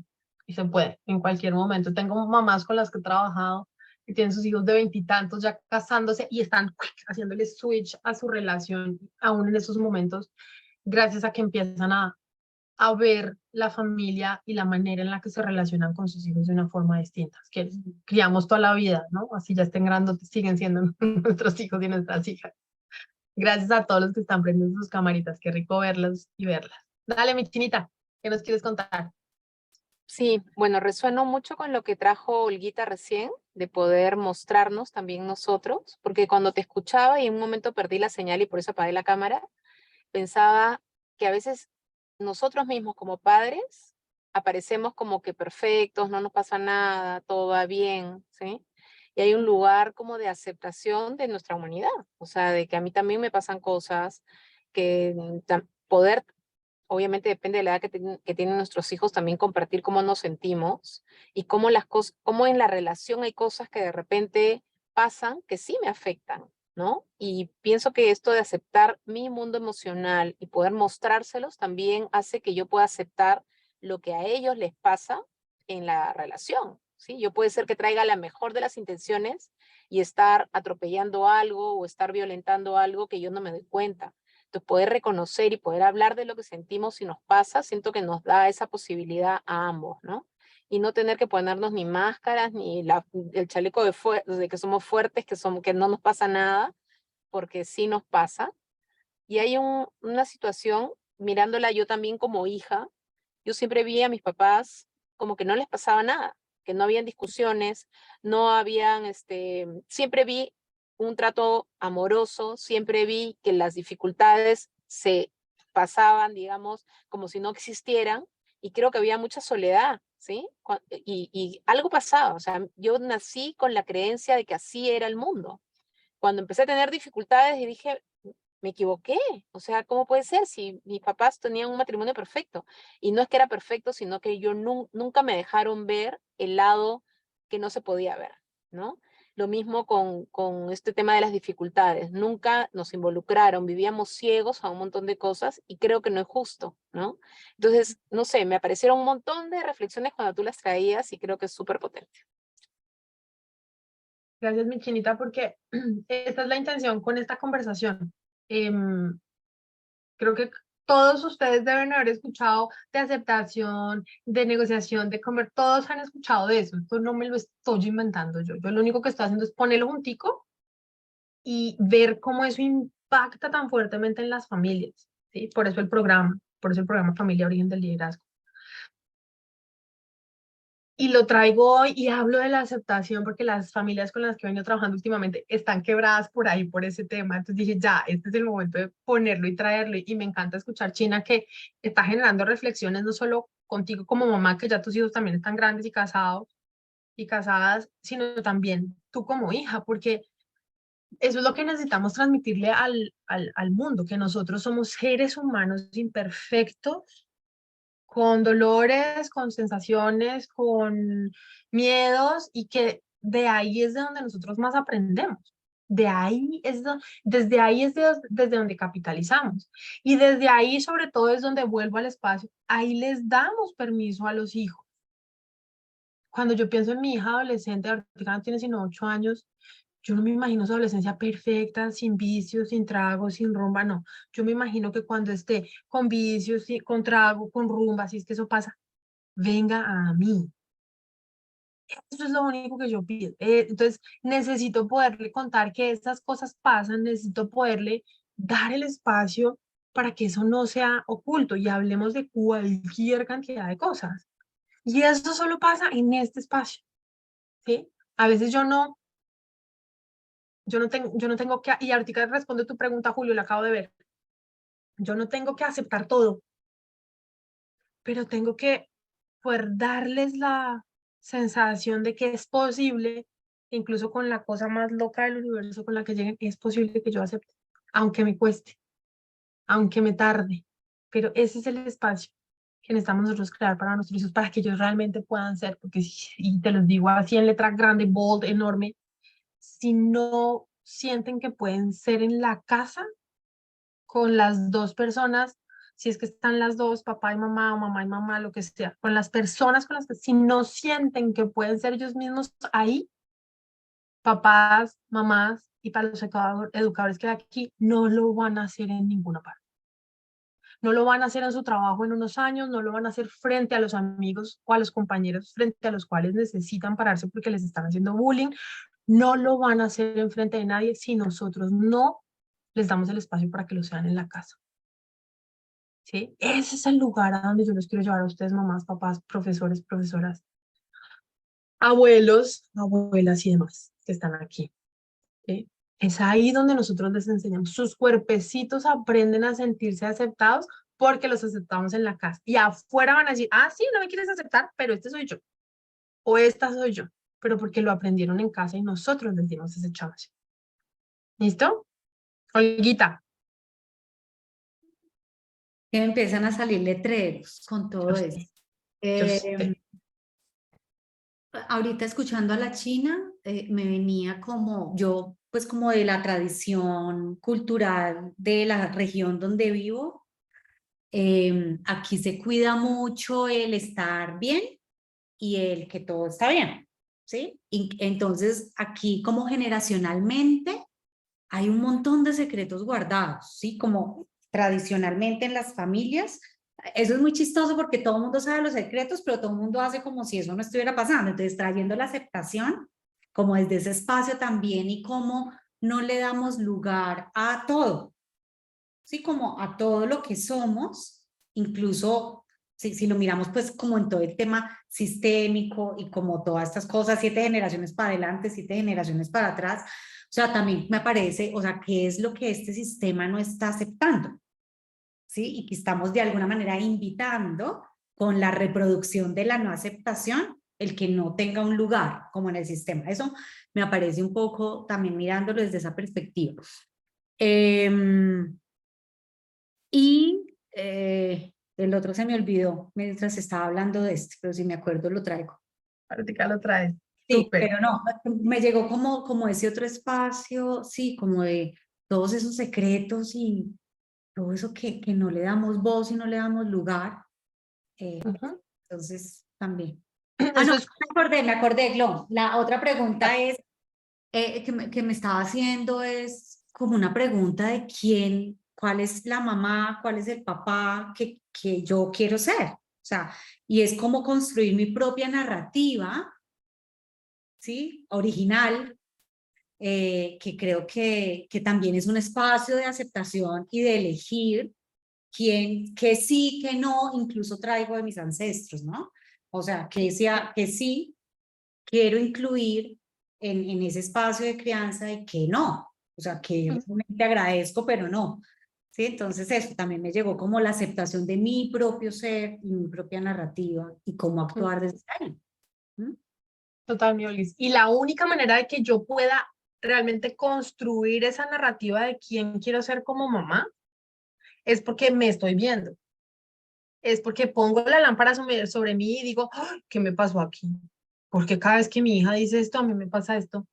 y se puede en cualquier momento. Tengo mamás con las que he trabajado que tienen sus hijos de 20 y tantos ya casándose y están haciéndole switch a su relación aún en esos momentos, gracias a que empiezan a ver la familia y la manera en la que se relacionan con sus hijos de una forma distinta. Es que criamos toda la vida, ¿no? Así ya estén grandes, siguen siendo nuestros hijos y nuestras hijas. Gracias a todos los que están prendiendo sus camaritas. Qué rico verlos y verlas. Dale, mi chinita, ¿qué nos quieres contar? Sí, bueno, resueno mucho con lo que trajo Olguita recién, de poder mostrarnos también nosotros, porque cuando te escuchaba y en un momento perdí la señal y por eso apagué la cámara, pensaba que a veces nosotros mismos como padres aparecemos como que perfectos, no nos pasa nada, todo va bien, ¿sí? Y hay un lugar como de aceptación de nuestra humanidad, o sea, de que a mí también me pasan cosas, que poder, obviamente depende de la edad que tienen nuestros hijos, también compartir cómo nos sentimos y cómo las cosas, cómo en la relación hay cosas que de repente pasan que sí me afectan, ¿no? Y pienso que esto de aceptar mi mundo emocional y poder mostrárselos también hace que yo pueda aceptar lo que a ellos les pasa en la relación, ¿sí? Yo puede ser que traiga la mejor de las intenciones y estar atropellando algo o estar violentando algo que yo no me doy cuenta. Entonces, poder reconocer y poder hablar de lo que sentimos y nos pasa, siento que nos da esa posibilidad a ambos, ¿no? Y no tener que ponernos ni máscaras, ni el chaleco de que somos fuertes, que no nos pasa nada, porque sí nos pasa. Y hay una situación, mirándola yo también como hija, yo siempre vi a mis papás como que no les pasaba nada, que no habían discusiones, no habían, siempre vi un trato amoroso, siempre vi que las dificultades se pasaban, digamos, como si no existieran, y creo que había mucha soledad, ¿sí? Y algo pasaba, o sea, yo nací con la creencia de que así era el mundo. Cuando empecé a tener dificultades y dije, me equivoqué, o sea, ¿cómo puede ser si mis papás tenían un matrimonio perfecto? Y no es que era perfecto, sino que yo nunca me dejaron ver el lado que no se podía ver, ¿no? Lo mismo con este tema de las dificultades, nunca nos involucraron, vivíamos ciegos a un montón de cosas y creo que no es justo, ¿no? Entonces, no sé, me aparecieron un montón de reflexiones cuando tú las traías y creo que es súper potente. Gracias, mi chinita, porque esta es la intención con esta conversación. Creo que todos ustedes deben haber escuchado de aceptación, de negociación, de comer, todos han escuchado de eso. Esto no me lo estoy inventando yo. Yo lo único que estoy haciendo es ponerlo juntico y ver cómo eso impacta tan fuertemente en las familias, ¿sí? Por eso el programa Familia Origen del Liderazgo. Y lo traigo hoy y hablo de la aceptación porque las familias con las que he venido trabajando últimamente están quebradas por ahí, por ese tema. Entonces dije, ya, este es el momento de ponerlo y traerlo. Y me encanta escuchar, China, que está generando reflexiones no solo contigo como mamá, que ya tus hijos también están grandes y casados y casadas, sino también tú como hija, porque eso es lo que necesitamos transmitirle al mundo, que nosotros somos seres humanos imperfectos con dolores, con sensaciones, con miedos y que de ahí es de donde nosotros más aprendemos. De ahí es desde ahí es desde donde capitalizamos. Y desde ahí sobre todo es donde vuelvo al espacio. Ahí les damos permiso a los hijos. Cuando yo pienso en mi hija adolescente, ahorita no tiene sino 8 años, yo no me imagino su adolescencia perfecta, sin vicios, sin tragos, sin rumba, no. Yo me imagino que cuando esté con vicios, con trago, con rumba, si es que eso pasa, venga a mí. Eso es lo único que yo pido. Entonces, necesito poderle contar que estas cosas pasan, necesito poderle dar el espacio para que eso no sea oculto y hablemos de cualquier cantidad de cosas. Y eso solo pasa en este espacio, ¿sí? A veces yo no tengo que, y ahorita responde tu pregunta, Julio, la acabo de ver. Yo no tengo que aceptar todo, pero tengo que poder darles la sensación de que es posible, incluso con la cosa más loca del universo con la que lleguen, es posible que yo acepte, aunque me cueste, aunque me tarde, pero ese es el espacio que necesitamos nosotros crear para nuestros hijos, para que ellos realmente puedan ser, porque y te los digo así en letra grande, bold, enorme, si no sienten que pueden ser en la casa con las dos personas si es que están las dos, papá y mamá o mamá y mamá, lo que sea, con las personas con las que si no sienten que pueden ser ellos mismos ahí, papás, mamás y para los educadores que hay aquí, no lo van a hacer en ninguna parte. No lo van a hacer en su trabajo en unos años, no lo van a hacer frente a los amigos o a los compañeros frente a los cuales necesitan pararse porque les están haciendo bullying. No lo van a hacer en frente de nadie si nosotros no les damos el espacio para que lo sean en la casa. ¿Sí? Ese es el lugar a donde yo los quiero llevar a ustedes, mamás, papás, profesores, profesoras, abuelos, abuelas y demás que están aquí. ¿Sí? Es ahí donde nosotros les enseñamos. Sus cuerpecitos aprenden a sentirse aceptados porque los aceptamos en la casa. Y afuera van a decir, ah, sí, no me quieres aceptar, pero este soy yo. O esta soy yo. Pero porque lo aprendieron en casa y nosotros les dimos ese chance. ¿Listo? Olguita. Que me empiezan a salir letreros con todo Yo eso. sé, yo sé. Ahorita escuchando a la China, me venía como yo, pues como de la tradición cultural de la región donde vivo. Aquí se cuida mucho el estar bien y el que todo está bien, ¿sí? Y entonces aquí como generacionalmente hay un montón de secretos guardados, ¿sí? Como tradicionalmente en las familias. Eso es muy chistoso porque todo el mundo sabe los secretos, pero todo el mundo hace como si eso no estuviera pasando. Entonces, trayendo la aceptación, como desde ese espacio también y cómo no le damos lugar a todo, ¿sí? Como a todo lo que somos, incluso si lo miramos pues como en todo el tema sistémico y como todas estas cosas, 7 generaciones para adelante, 7 generaciones para atrás, o sea, también me parece, o sea, ¿qué es lo que este sistema no está aceptando? ¿Sí? Y que estamos de alguna manera invitando con la reproducción de la no aceptación, el que no tenga un lugar como en el sistema. Eso me aparece un poco también mirándolo desde esa perspectiva. Y el otro se me olvidó mientras estaba hablando de este, pero si me acuerdo lo traigo. Ahorita lo traes. Sí, Súper. pero no, me llegó como ese otro espacio, sí, como de todos esos secretos y todo eso que no le damos voz y no le damos lugar. Ujú. Entonces, también. Eso No, es, me acordé, Glon. La otra pregunta es, que me estaba haciendo es como una pregunta de quién, cuál es la mamá, cuál es el papá que yo quiero ser. O sea, y es como construir mi propia narrativa, ¿sí? Original, que creo que también es un espacio de aceptación y de elegir quién, que sí, que no, incluso traigo de mis ancestros, ¿no? O sea, que sí quiero incluir en ese espacio de crianza y que no. O sea, que realmente agradezco, pero no. ¿Sí? Entonces eso también me llegó como la aceptación de mi propio ser y mi propia narrativa y cómo actuar desde ahí. ¿Mm? total, mi Olis. Y la única manera de que yo pueda realmente construir esa narrativa de quién quiero ser como mamá es porque me estoy viendo. Es porque pongo la lámpara sobre mí y digo, "Ay, ¿qué me pasó aquí? Porque cada vez que mi hija dice esto, a mí me pasa esto.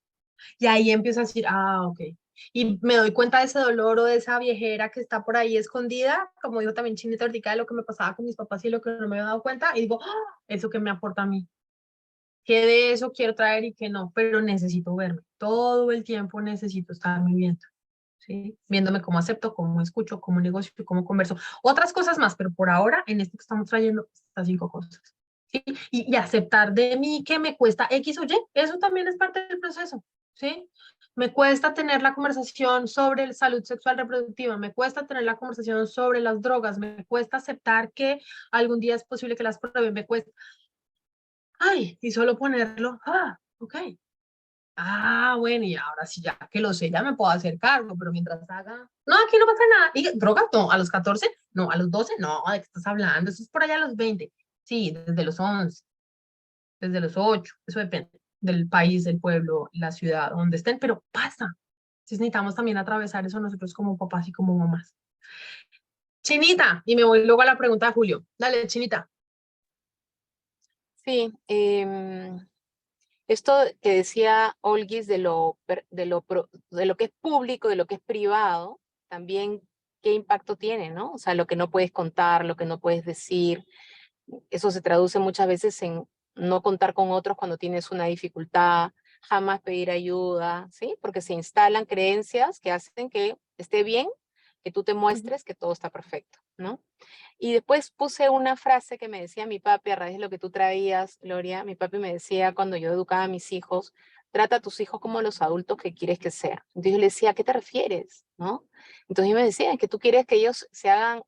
Y ahí empiezo a decir, ah, ok. Y me doy cuenta de ese dolor o de esa viejera que está por ahí escondida, como dijo también Chinita ahorita, de lo que me pasaba con mis papás y lo que no me había dado cuenta. Y digo, "Ah, eso que me aporta a mí. ¿Qué de eso quiero traer y qué no? Pero necesito verme. Todo el tiempo necesito estarme viendo. ¿Sí? Viéndome cómo acepto, cómo escucho, cómo negocio, cómo converso. Otras cosas más, pero por ahora en esto que estamos trayendo estas 5 cosas. ¿Sí? Y aceptar de mí que me cuesta X o Y, eso también es parte del proceso. ¿Sí? Me cuesta tener la conversación sobre salud sexual reproductiva, me cuesta tener la conversación sobre las drogas, me cuesta aceptar que algún día es posible que las pruebe, me cuesta. Ay, y solo ponerlo, ok. Ah, bueno, y ahora sí, ya que lo sé, ya me puedo hacer cargo, pero mientras haga, no, aquí no pasa nada. ¿Y drogas? No, a los 14, no, a los 12, no, ¿de qué estás hablando? Eso es por allá a los 20. Sí, desde los 11, desde los 8, eso depende del país, del pueblo, la ciudad, donde estén, pero pasa. Entonces necesitamos también atravesar eso nosotros como papás y como mamás. Chinita, y me voy luego a la pregunta de Julio. Dale, Chinita. Sí, esto que decía Olgis de lo que es público, de lo que es privado, también qué impacto tiene, ¿no? O sea, lo que no puedes contar, lo que no puedes decir, eso se traduce muchas veces en no contar con otros cuando tienes una dificultad, jamás pedir ayuda, ¿sí? Porque se instalan creencias que hacen que esté bien, que tú te muestres que todo está perfecto, ¿no? Y después puse una frase que me decía mi papi a raíz de lo que tú traías, Gloria. Mi papi me decía cuando yo educaba a mis hijos, trata a tus hijos como los adultos que quieres que sean. Entonces yo le decía, ¿a qué te refieres? ¿No? Entonces me decía, que tú quieres que ellos se hagan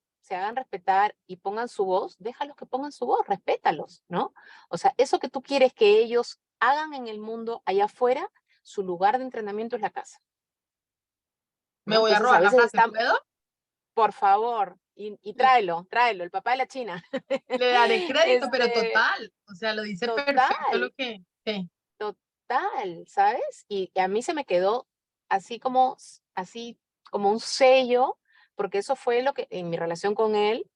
respetar y pongan su voz, déjalos que pongan su voz, respétalos, ¿no? O sea, eso que tú quieres que ellos hagan en el mundo allá afuera, su lugar de entrenamiento es la casa. Me ¿no? voy a Entonces, robar la veces frase, ¿puedo? por favor, y tráelo, el papá de la China. Le daré crédito, pero Este, total, o sea, lo dice perfecto lo total, que... Sí. total, ¿sabes? Y a mí se me quedó así como un sello, porque eso fue lo que en mi relación con él,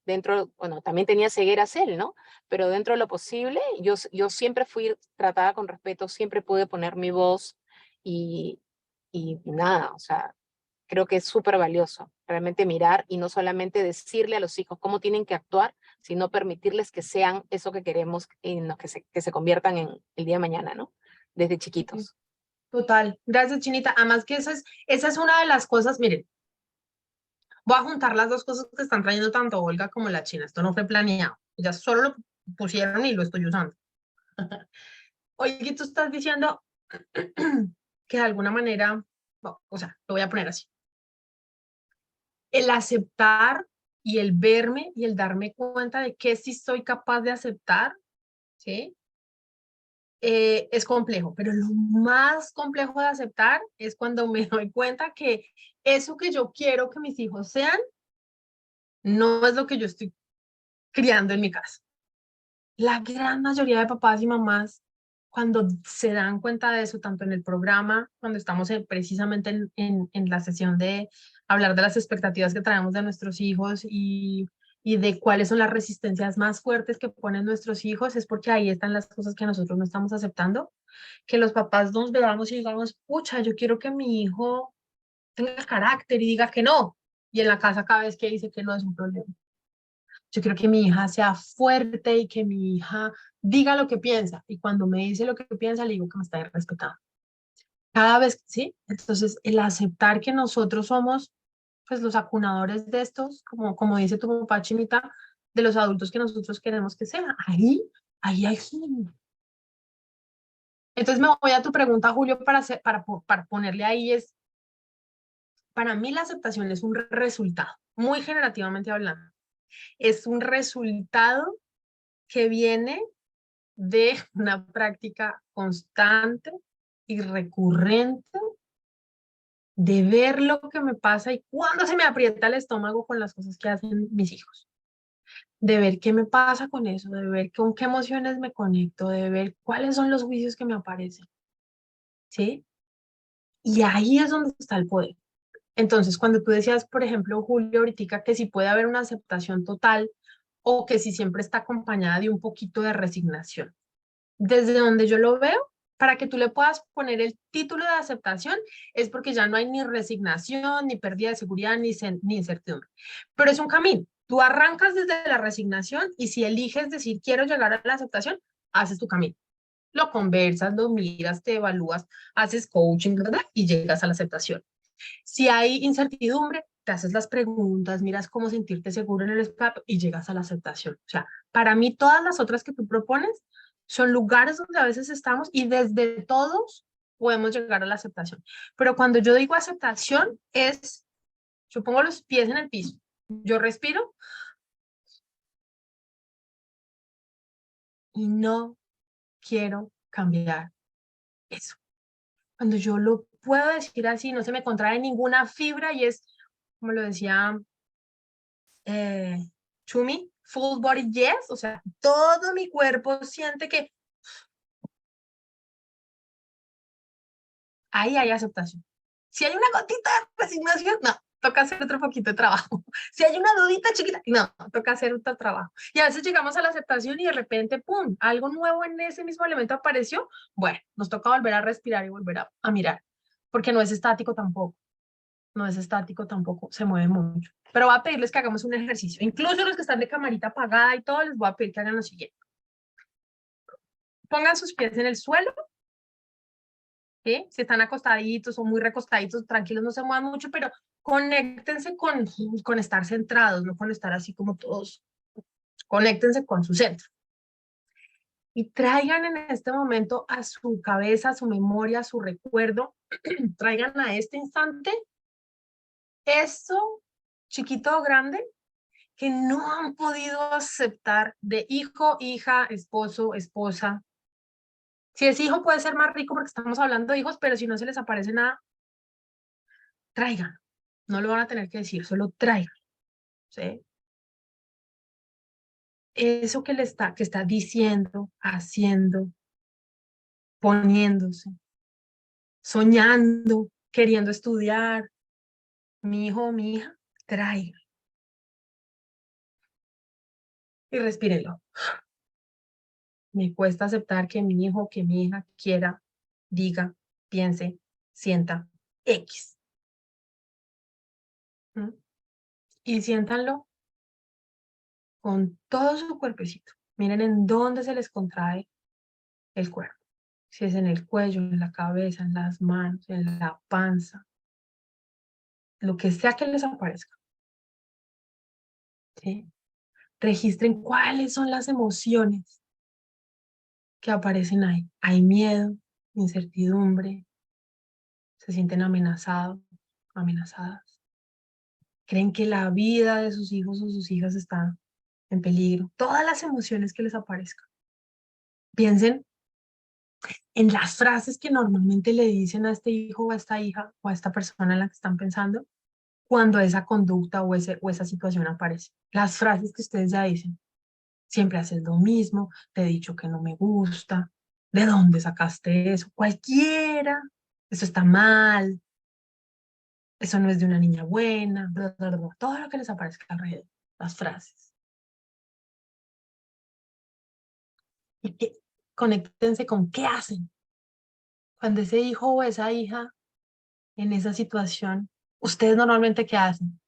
bueno, también tenía cegueras él, ¿no? Pero dentro de lo posible, yo siempre fui tratada con respeto, siempre pude poner mi voz y, y nada, o sea, creo que es súper valioso realmente mirar y no solamente decirle a los hijos cómo tienen que actuar, sino permitirles que sean eso que queremos en los que se conviertan en el día de mañana, ¿no? Desde chiquitos. Total, gracias Chinita. Además que esa es una de las cosas, miren, voy a juntar las dos cosas que están trayendo tanto Olga como la China. Esto no fue planeado, ya solo lo pusieron y lo estoy usando. Oye, tú estás diciendo que de alguna manera, o sea, lo voy a poner así. El aceptar y el verme y el darme cuenta de que sí soy capaz de aceptar, ¿sí? Es complejo, pero lo más complejo de aceptar es cuando me doy cuenta que eso que yo quiero que mis hijos sean, no es lo que yo estoy criando en mi casa. La gran mayoría de papás y mamás, cuando se dan cuenta de eso, tanto en el programa, cuando estamos precisamente en la sesión de hablar de las expectativas que traemos de nuestros hijos y de cuáles son las resistencias más fuertes que ponen nuestros hijos, es porque ahí están las cosas que nosotros no estamos aceptando. Que los papás nos veamos y digamos, pucha, yo quiero que mi hijo tenga carácter y diga que no. Y en la casa cada vez que dice que no es un problema. Yo quiero que mi hija sea fuerte y que mi hija diga lo que piensa. Y cuando me dice lo que piensa, le digo que me está respetando. Cada vez, ¿sí? Entonces, el aceptar que nosotros somos, pues, los acunadores de estos, como dice tu papá Chinita, de los adultos que nosotros queremos que sean. Ahí hay... Entonces, me voy a tu pregunta, Julio, para ponerle ahí es, para mí la aceptación es un resultado, muy generativamente hablando. Es un resultado que viene de una práctica constante y recurrente de ver lo que me pasa y cuando se me aprieta el estómago con las cosas que hacen mis hijos. De ver qué me pasa con eso, de ver con qué emociones me conecto, de ver cuáles son los juicios que me aparecen. ¿Sí? Y ahí es donde está el poder. Entonces, cuando tú decías, por ejemplo, Julio, ahorita que si puede haber una aceptación total o que si siempre está acompañada de un poquito de resignación. Desde donde yo lo veo, para que tú le puedas poner el título de aceptación, es porque ya no hay ni resignación, ni pérdida de seguridad, ni incertidumbre. Pero es un camino. Tú arrancas desde la resignación y si eliges decir quiero llegar a la aceptación, haces tu camino. Lo conversas, lo miras, te evalúas, haces coaching, ¿verdad? Y llegas a la aceptación. Si hay incertidumbre, te haces las preguntas, miras cómo sentirte seguro en el espacio y llegas a la aceptación. O sea, para mí todas las otras que tú propones son lugares donde a veces estamos y desde todos podemos llegar a la aceptación. Pero cuando yo digo aceptación es, yo pongo los pies en el piso, yo respiro y no quiero cambiar eso. Cuando yo lo puedo decir así, no se me contrae ninguna fibra y es, como lo decía Chumi, full body yes, o sea, todo mi cuerpo siente que ahí hay aceptación. Si hay una gotita de resignación, no, toca hacer otro poquito de trabajo. Si hay una dudita chiquita, no, toca hacer otro trabajo. Y a veces llegamos a la aceptación y de repente, ¡pum!, algo nuevo en ese mismo elemento apareció. Bueno, nos toca volver a respirar y volver a mirar, porque no es estático tampoco. no es estático tampoco, se mueve mucho. Pero voy a pedirles que hagamos un ejercicio. Incluso los que están de camarita apagada y todo, les voy a pedir que hagan lo siguiente. Pongan sus pies en el suelo. ¿Sí? Si están acostaditos o muy recostaditos, tranquilos, no se muevan mucho, pero conéctense con estar centrados, no con estar así como todos. Conéctense con su centro. Y traigan en este momento a su cabeza, a su memoria, a su recuerdo, traigan a este instante eso, chiquito o grande, que no han podido aceptar de hijo, hija, esposo, esposa. Si es hijo puede ser más rico porque estamos hablando de hijos, pero si no se les aparece nada, traigan. No lo van a tener que decir, solo traigan. ¿Sí? Eso que está diciendo, haciendo, poniéndose, soñando, queriendo estudiar, mi hijo o mi hija, traigan. Y respírenlo. Me cuesta aceptar que mi hijo o que mi hija quiera, diga, piense, sienta X. ¿Mm? Y siéntanlo con todo su cuerpecito. Miren en dónde se les contrae el cuerpo. Si es en el cuello, en la cabeza, en las manos, en la panza, lo que sea que les aparezca. ¿Sí? Registren cuáles son las emociones que aparecen ahí. Hay miedo, incertidumbre, se sienten amenazados, amenazadas. Creen que la vida de sus hijos o sus hijas está en peligro. Todas las emociones que les aparezcan. Piensen en las frases que normalmente le dicen a este hijo o a esta hija o a esta persona en la que están pensando cuando esa conducta o esa situación aparece. Las frases que ustedes ya dicen. Siempre haces lo mismo, te he dicho que no me gusta, ¿de dónde sacaste eso? Cualquiera, eso está mal, eso no es de una niña buena, bla, bla, bla, todo lo que les aparezca alrededor, las frases. Y que conéctense con qué hacen. Cuando ese hijo o esa hija en esa situación, ¿ustedes normalmente qué hacen?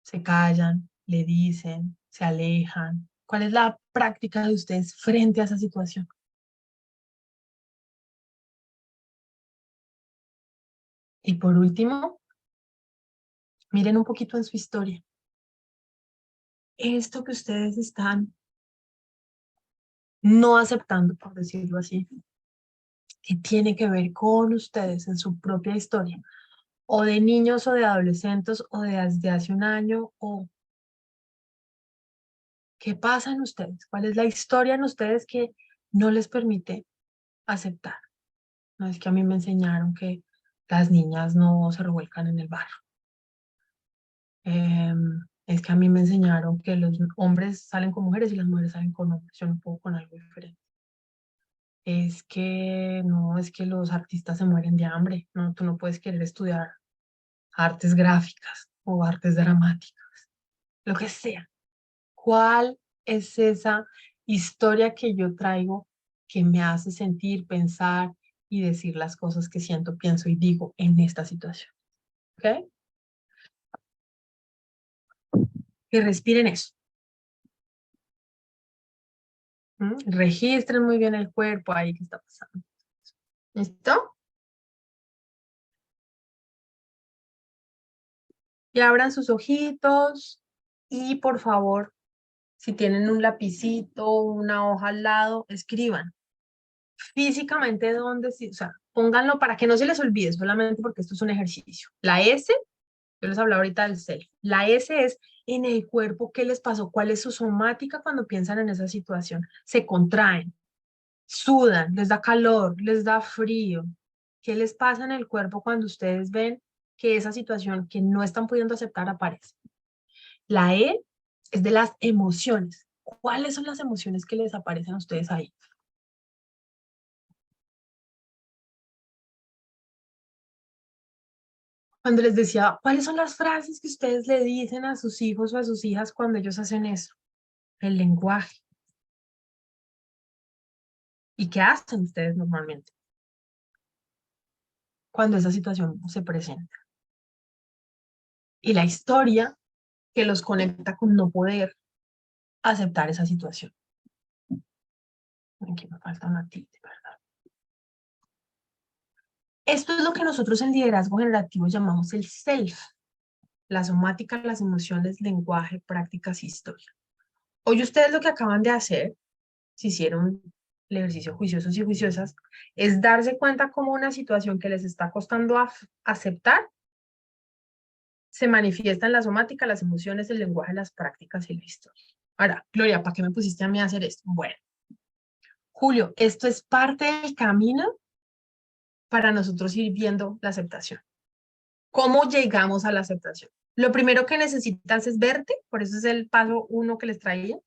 Se callan, le dicen, se alejan. ¿Cuál es la práctica de ustedes frente a esa situación? Y por último, miren un poquito en su historia. Esto que ustedes están no aceptando, por decirlo así, que tiene que ver con ustedes en su propia historia, o de niños o de adolescentes, o desde hace un año, o qué pasa en ustedes, cuál es la historia en ustedes que no les permite aceptar. No es que a mí me enseñaron que las niñas no se revuelcan en el barro. Es que a mí me enseñaron que los hombres salen con mujeres y las mujeres salen con hombres. Yo no puedo con algo diferente. Es que no, es que los artistas se mueren de hambre. No, tú no puedes querer estudiar artes gráficas o artes dramáticas, lo que sea. ¿Cuál es esa historia que yo traigo que me hace sentir, pensar y decir las cosas que siento, pienso y digo en esta situación? ¿Ok? Que respiren eso. Registren muy bien el cuerpo ahí que está pasando. ¿Listo? Y abran sus ojitos y por favor, si tienen un lapicito, una hoja al lado, escriban físicamente dónde, o sea, pónganlo para que no se les olvide, solamente porque esto es un ejercicio. La S, yo les hablaba ahorita del self. La S es en el cuerpo, ¿qué les pasó? ¿Cuál es su somática cuando piensan en esa situación? Se contraen, sudan, les da calor, les da frío. ¿Qué les pasa en el cuerpo cuando ustedes ven que esa situación que no están pudiendo aceptar aparece? La E es de las emociones. ¿Cuáles son las emociones que les aparecen a ustedes ahí? Cuando les decía, ¿cuáles son las frases que ustedes le dicen a sus hijos o a sus hijas cuando ellos hacen eso? El lenguaje. ¿Y qué hacen ustedes normalmente? cuando esa situación se presenta. Y la historia que los conecta con no poder aceptar esa situación. Aquí me falta una tilde, ¿verdad? Esto es lo que nosotros en liderazgo generativo llamamos el self. La somática, las emociones, lenguaje, prácticas, historia. Hoy ustedes lo que acaban de hacer, si hicieron el ejercicio juiciosos y juiciosas, es darse cuenta cómo una situación que les está costando aceptar se manifiesta en la somática, las emociones, el lenguaje, las prácticas y la historia. Ahora, Gloria, ¿para qué me pusiste a mí a hacer esto? Bueno, Julio, esto es parte del camino para nosotros ir viendo la aceptación. ¿Cómo llegamos a la aceptación? Lo primero que necesitas es verte, por eso es el paso 1 que les traía.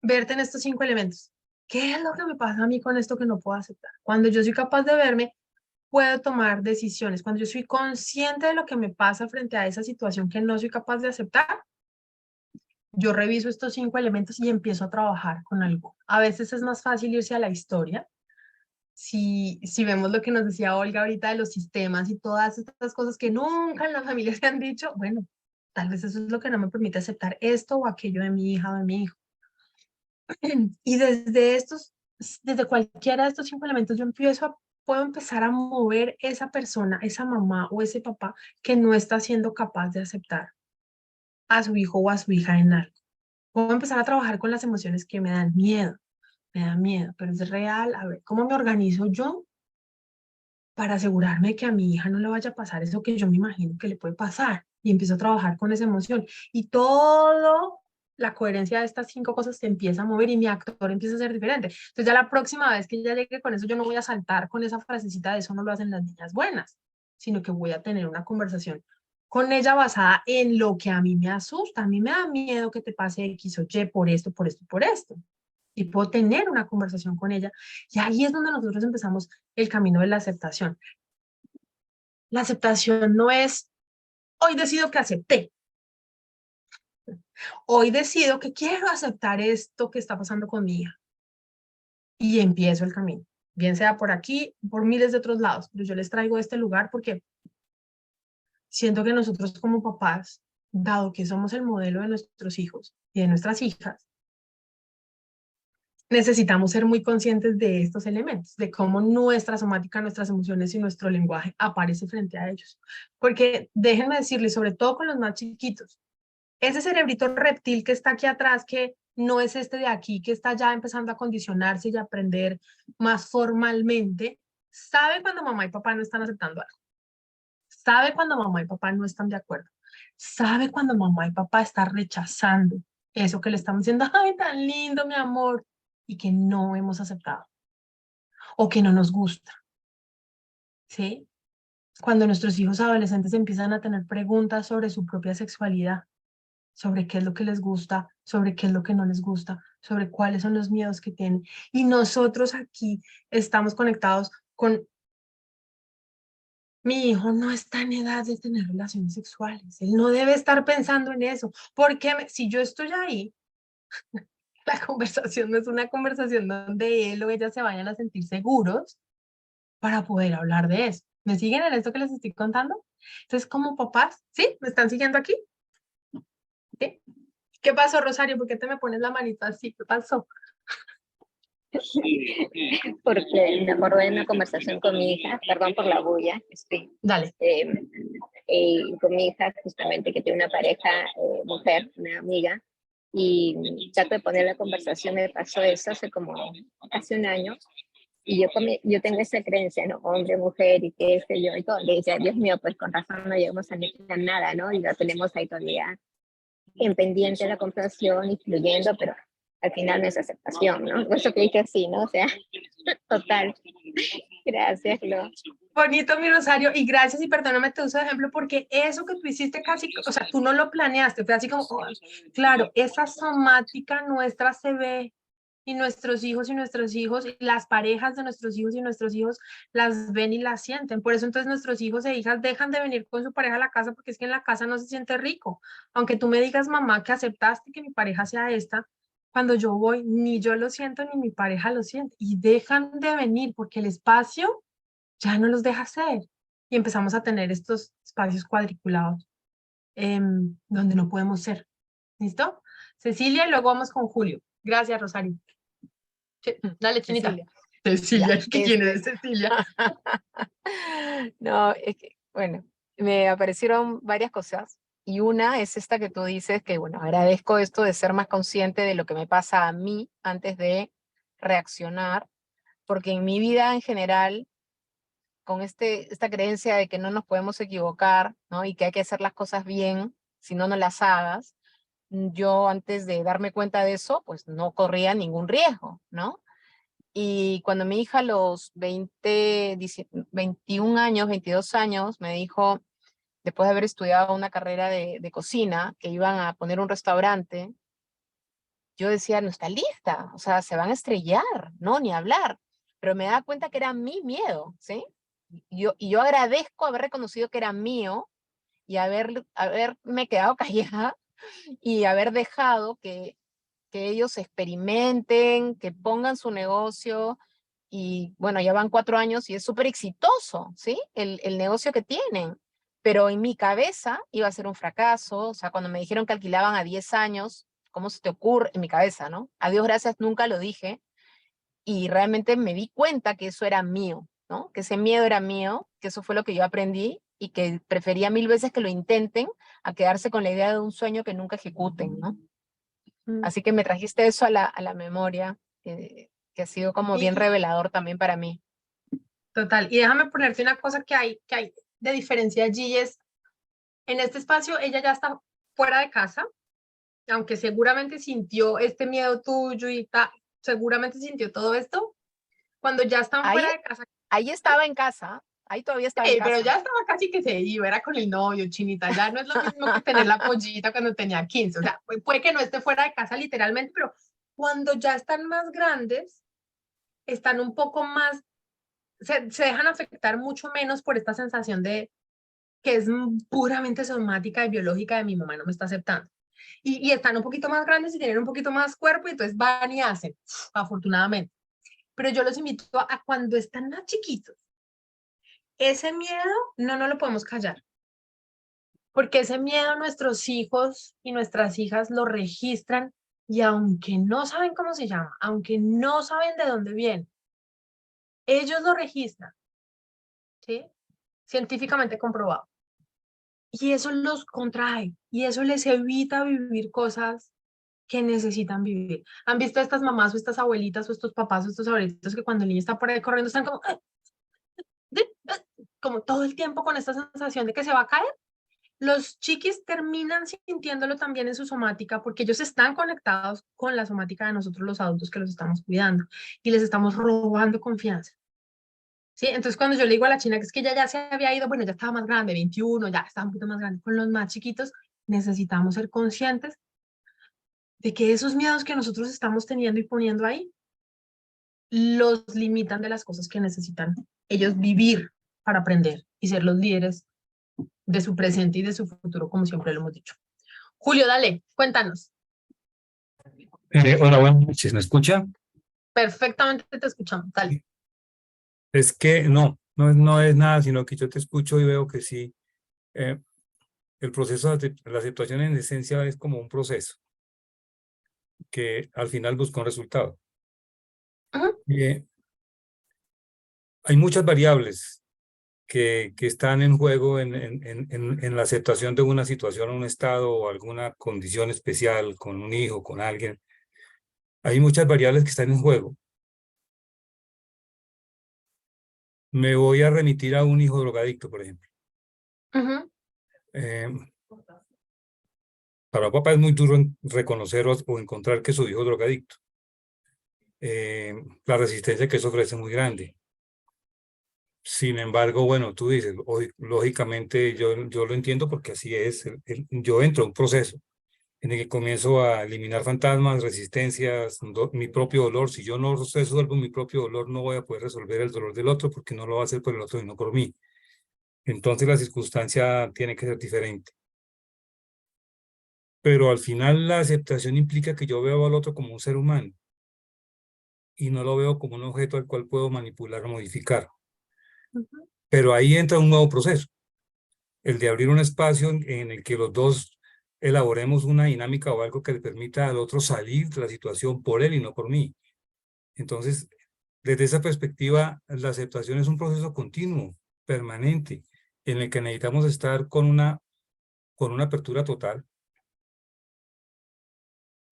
Verte en estos 5 elementos. ¿Qué es lo que me pasa a mí con esto que no puedo aceptar? Cuando yo soy capaz de verme, puedo tomar decisiones. Cuando yo soy consciente de lo que me pasa frente a esa situación que no soy capaz de aceptar, yo reviso estos 5 elementos y empiezo a trabajar con algo. A veces es más fácil irse a la historia. Si vemos lo que nos decía Olga ahorita de los sistemas y todas estas cosas que nunca en la familia se han dicho, bueno, tal vez eso es lo que no me permite aceptar esto o aquello de mi hija o de mi hijo. Y desde cualquiera de estos 5 elementos, puedo empezar a mover esa persona, esa mamá o ese papá que no está siendo capaz de aceptar a su hijo o a su hija en algo. Puedo empezar a trabajar con las emociones que me dan miedo, pero es real. A ver, ¿cómo me organizo yo para asegurarme de que a mi hija no le vaya a pasar eso que yo me imagino que le puede pasar? Y empiezo a trabajar con esa emoción. Y todo la coherencia de estas 5 cosas se empieza a mover y mi actor empieza a ser diferente. Entonces ya la próxima vez que ya llegue con eso, yo no voy a saltar con esa frasecita de eso no lo hacen las niñas buenas, sino que voy a tener una conversación con ella basada en lo que a mí me asusta. A mí me da miedo que te pase X o Y por esto, por esto, por esto. Y puedo tener una conversación con ella. Y ahí es donde nosotros empezamos el camino de la aceptación. La aceptación no es, hoy decido que acepté. Hoy decido que quiero aceptar esto que está pasando con mi hija. Y empiezo el camino. Bien sea por aquí, por miles de otros lados. Pero yo les traigo este lugar porque siento que nosotros como papás, dado que somos el modelo de nuestros hijos y de nuestras hijas, necesitamos ser muy conscientes de estos elementos, de cómo nuestra somática, nuestras emociones y nuestro lenguaje aparece frente a ellos. Porque déjenme decirles, sobre todo con los más chiquitos, ese cerebrito reptil que está aquí atrás, que no es este de aquí, que está ya empezando a condicionarse y a aprender más formalmente, sabe cuando mamá y papá no están aceptando algo. Sabe cuando mamá y papá no están de acuerdo. Sabe cuando mamá y papá están rechazando eso que le estamos diciendo, ay, tan lindo, mi amor, y que no hemos aceptado o que no nos gusta. ¿Sí? Cuando nuestros hijos adolescentes empiezan a tener preguntas sobre su propia sexualidad, sobre qué es lo que les gusta, sobre qué es lo que no les gusta, sobre cuáles son los miedos que tienen. Y nosotros aquí estamos conectados con, mi hijo no está en edad de tener relaciones sexuales, él no debe estar pensando en eso, porque si yo estoy ahí, la conversación no es una conversación donde él o ella se vayan a sentir seguros para poder hablar de eso. ¿Me siguen en esto que les estoy contando? Entonces, como papás, ¿sí? ¿Me están siguiendo aquí? ¿Sí? ¿Qué pasó, Rosario? ¿Por qué te me pones la manita así? ¿Qué pasó? Porque me acordé de una conversación con mi hija, perdón por la bulla, Dale. con mi hija justamente que tiene una pareja mujer, una amiga, y trato de poner la conversación, me pasó eso hace un año, y yo tengo esa creencia, ¿no? Hombre, mujer, y qué sé yo, y todo, le decía, Dios mío, pues con razón no llegamos a nada, ¿no? Y la tenemos ahí todavía en pendiente de la conversación y fluyendo, pero al final no es aceptación, ¿no? Por eso que dije así, ¿no? O sea, total. Gracias, Lo. Bonito, mi Rosario, y gracias, y perdóname, te uso de ejemplo, porque eso que tú hiciste casi, o sea, tú no lo planeaste, fue así como, oh, claro, esa somática nuestra se ve, y nuestros hijos y las parejas de nuestros hijos y nuestros hijos las ven y las sienten. Por eso entonces nuestros hijos e hijas dejan de venir con su pareja a la casa porque es que en la casa no se siente rico. Aunque tú me digas, mamá, que aceptaste que mi pareja sea esta, cuando yo voy, ni yo lo siento ni mi pareja lo siente. Y dejan de venir porque el espacio ya no los deja hacer. y empezamos a tener estos espacios cuadriculados donde no podemos ser. ¿Listo? Cecilia y luego vamos con Julio. Gracias, Rosario. Dale, Chinita. Cecilia. Cecilia, Ya, ¿quién es Cecilia? No, es que, bueno, me aparecieron varias cosas y una es esta que tú dices, que bueno, agradezco esto de ser más consciente de lo que me pasa a mí antes de reaccionar, porque en mi vida en general, con esta creencia de que no nos podemos equivocar, ¿no? Y que hay que hacer las cosas bien, si no, no las hagas, yo antes de darme cuenta de eso, pues no corría ningún riesgo, ¿no? Y cuando mi hija a los 21 años, 22 años, me dijo, después de haber estudiado una carrera de cocina, que iban a poner un restaurante, yo decía, no está lista, o sea, se van a estrellar, no, ni hablar. Pero me daba cuenta que era mi miedo, ¿sí? Y yo agradezco haber reconocido que era mío y haberme quedado callada y haber dejado que ellos experimenten, que pongan su negocio y bueno, ya van 4 años y es súper exitoso, ¿sí? El negocio que tienen. Pero en mi cabeza iba a ser un fracaso, o sea, cuando me dijeron que alquilaban a 10 años, ¿cómo se te ocurre? En mi cabeza, ¿no? A Dios gracias, nunca lo dije y realmente me di cuenta que eso era mío, ¿no? Que ese miedo era mío, que eso fue lo que yo aprendí y que prefería 1000 veces que lo intenten a quedarse con la idea de un sueño que nunca ejecuten, ¿no? Así que me trajiste eso a la memoria, que ha sido como bien revelador también para mí. Total, y déjame ponerte una cosa que hay de diferencia allí es, en este espacio ella ya está fuera de casa, aunque seguramente sintió este miedo tuyo y seguramente sintió todo esto, cuando ya están fuera de casa. Ahí estaba en casa, ahí todavía estaba en casa. Pero ya estaba casi que se iba, era con el novio, Chinita, ya no es lo mismo que tener la pollita cuando tenía 15, o sea, puede que no esté fuera de casa literalmente, pero cuando ya están más grandes, están un poco más, se dejan afectar mucho menos por esta sensación de que es puramente somática y biológica de mi mamá no me está aceptando. Y están un poquito más grandes y tienen un poquito más cuerpo y entonces van y hacen, afortunadamente. Pero yo los invito a cuando están más chiquitos, ese miedo no lo podemos callar. Porque ese miedo nuestros hijos y nuestras hijas lo registran y aunque no saben cómo se llama, aunque no saben de dónde viene, ellos lo registran, ¿sí? Científicamente comprobado. Y eso los contrae y eso les evita vivir cosas que necesitan vivir. ¿Han visto a estas mamás o estas abuelitas o estos papás o estos abuelitos que cuando el niño está por ahí corriendo están como todo el tiempo con esta sensación de que se va a caer? Los chiquis terminan sintiéndolo también en su somática porque ellos están conectados con la somática de nosotros los adultos que los estamos cuidando y les estamos robando confianza. ¿Sí? Entonces cuando yo le digo a la china que es que ella ya se había ido, bueno, ya estaba más grande, 21, ya estaba un poquito más grande, con los más chiquitos necesitamos ser conscientes de que esos miedos que nosotros estamos teniendo y poniendo ahí los limitan de las cosas que necesitan ellos vivir para aprender y ser los líderes de su presente y de su futuro, como siempre lo hemos dicho. Julio, dale, cuéntanos. Hola, buenas noches, ¿me escucha? Perfectamente te escuchamos, dale. Es que no es nada, sino que yo te escucho y veo que sí. El proceso de la aceptación en esencia es como un proceso que al final busca un resultado. Hay muchas variables que están en juego en la aceptación de una situación, un estado o alguna condición especial con un hijo, con alguien. Hay muchas variables que están en juego. Me voy a remitir a un hijo drogadicto, por ejemplo. Para un papá es muy duro reconocer o encontrar que su hijo es drogadicto. La resistencia que eso ofrece es muy grande. Sin embargo, bueno, tú dices, hoy, lógicamente yo lo entiendo porque así es. Yo entro a un proceso en el que comienzo a eliminar fantasmas, resistencias, mi propio dolor. Si yo no resuelvo mi propio dolor, no voy a poder resolver el dolor del otro porque no lo va a hacer por el otro y no por mí. Entonces la circunstancia tiene que ser diferente. Pero al final la aceptación implica que yo veo al otro como un ser humano y no lo veo como un objeto al cual puedo manipular o modificar. Pero ahí entra un nuevo proceso, el de abrir un espacio en el que los dos elaboremos una dinámica o algo que le permita al otro salir de la situación por él y no por mí. Entonces, desde esa perspectiva, la aceptación es un proceso continuo, permanente, en el que necesitamos estar con una apertura total.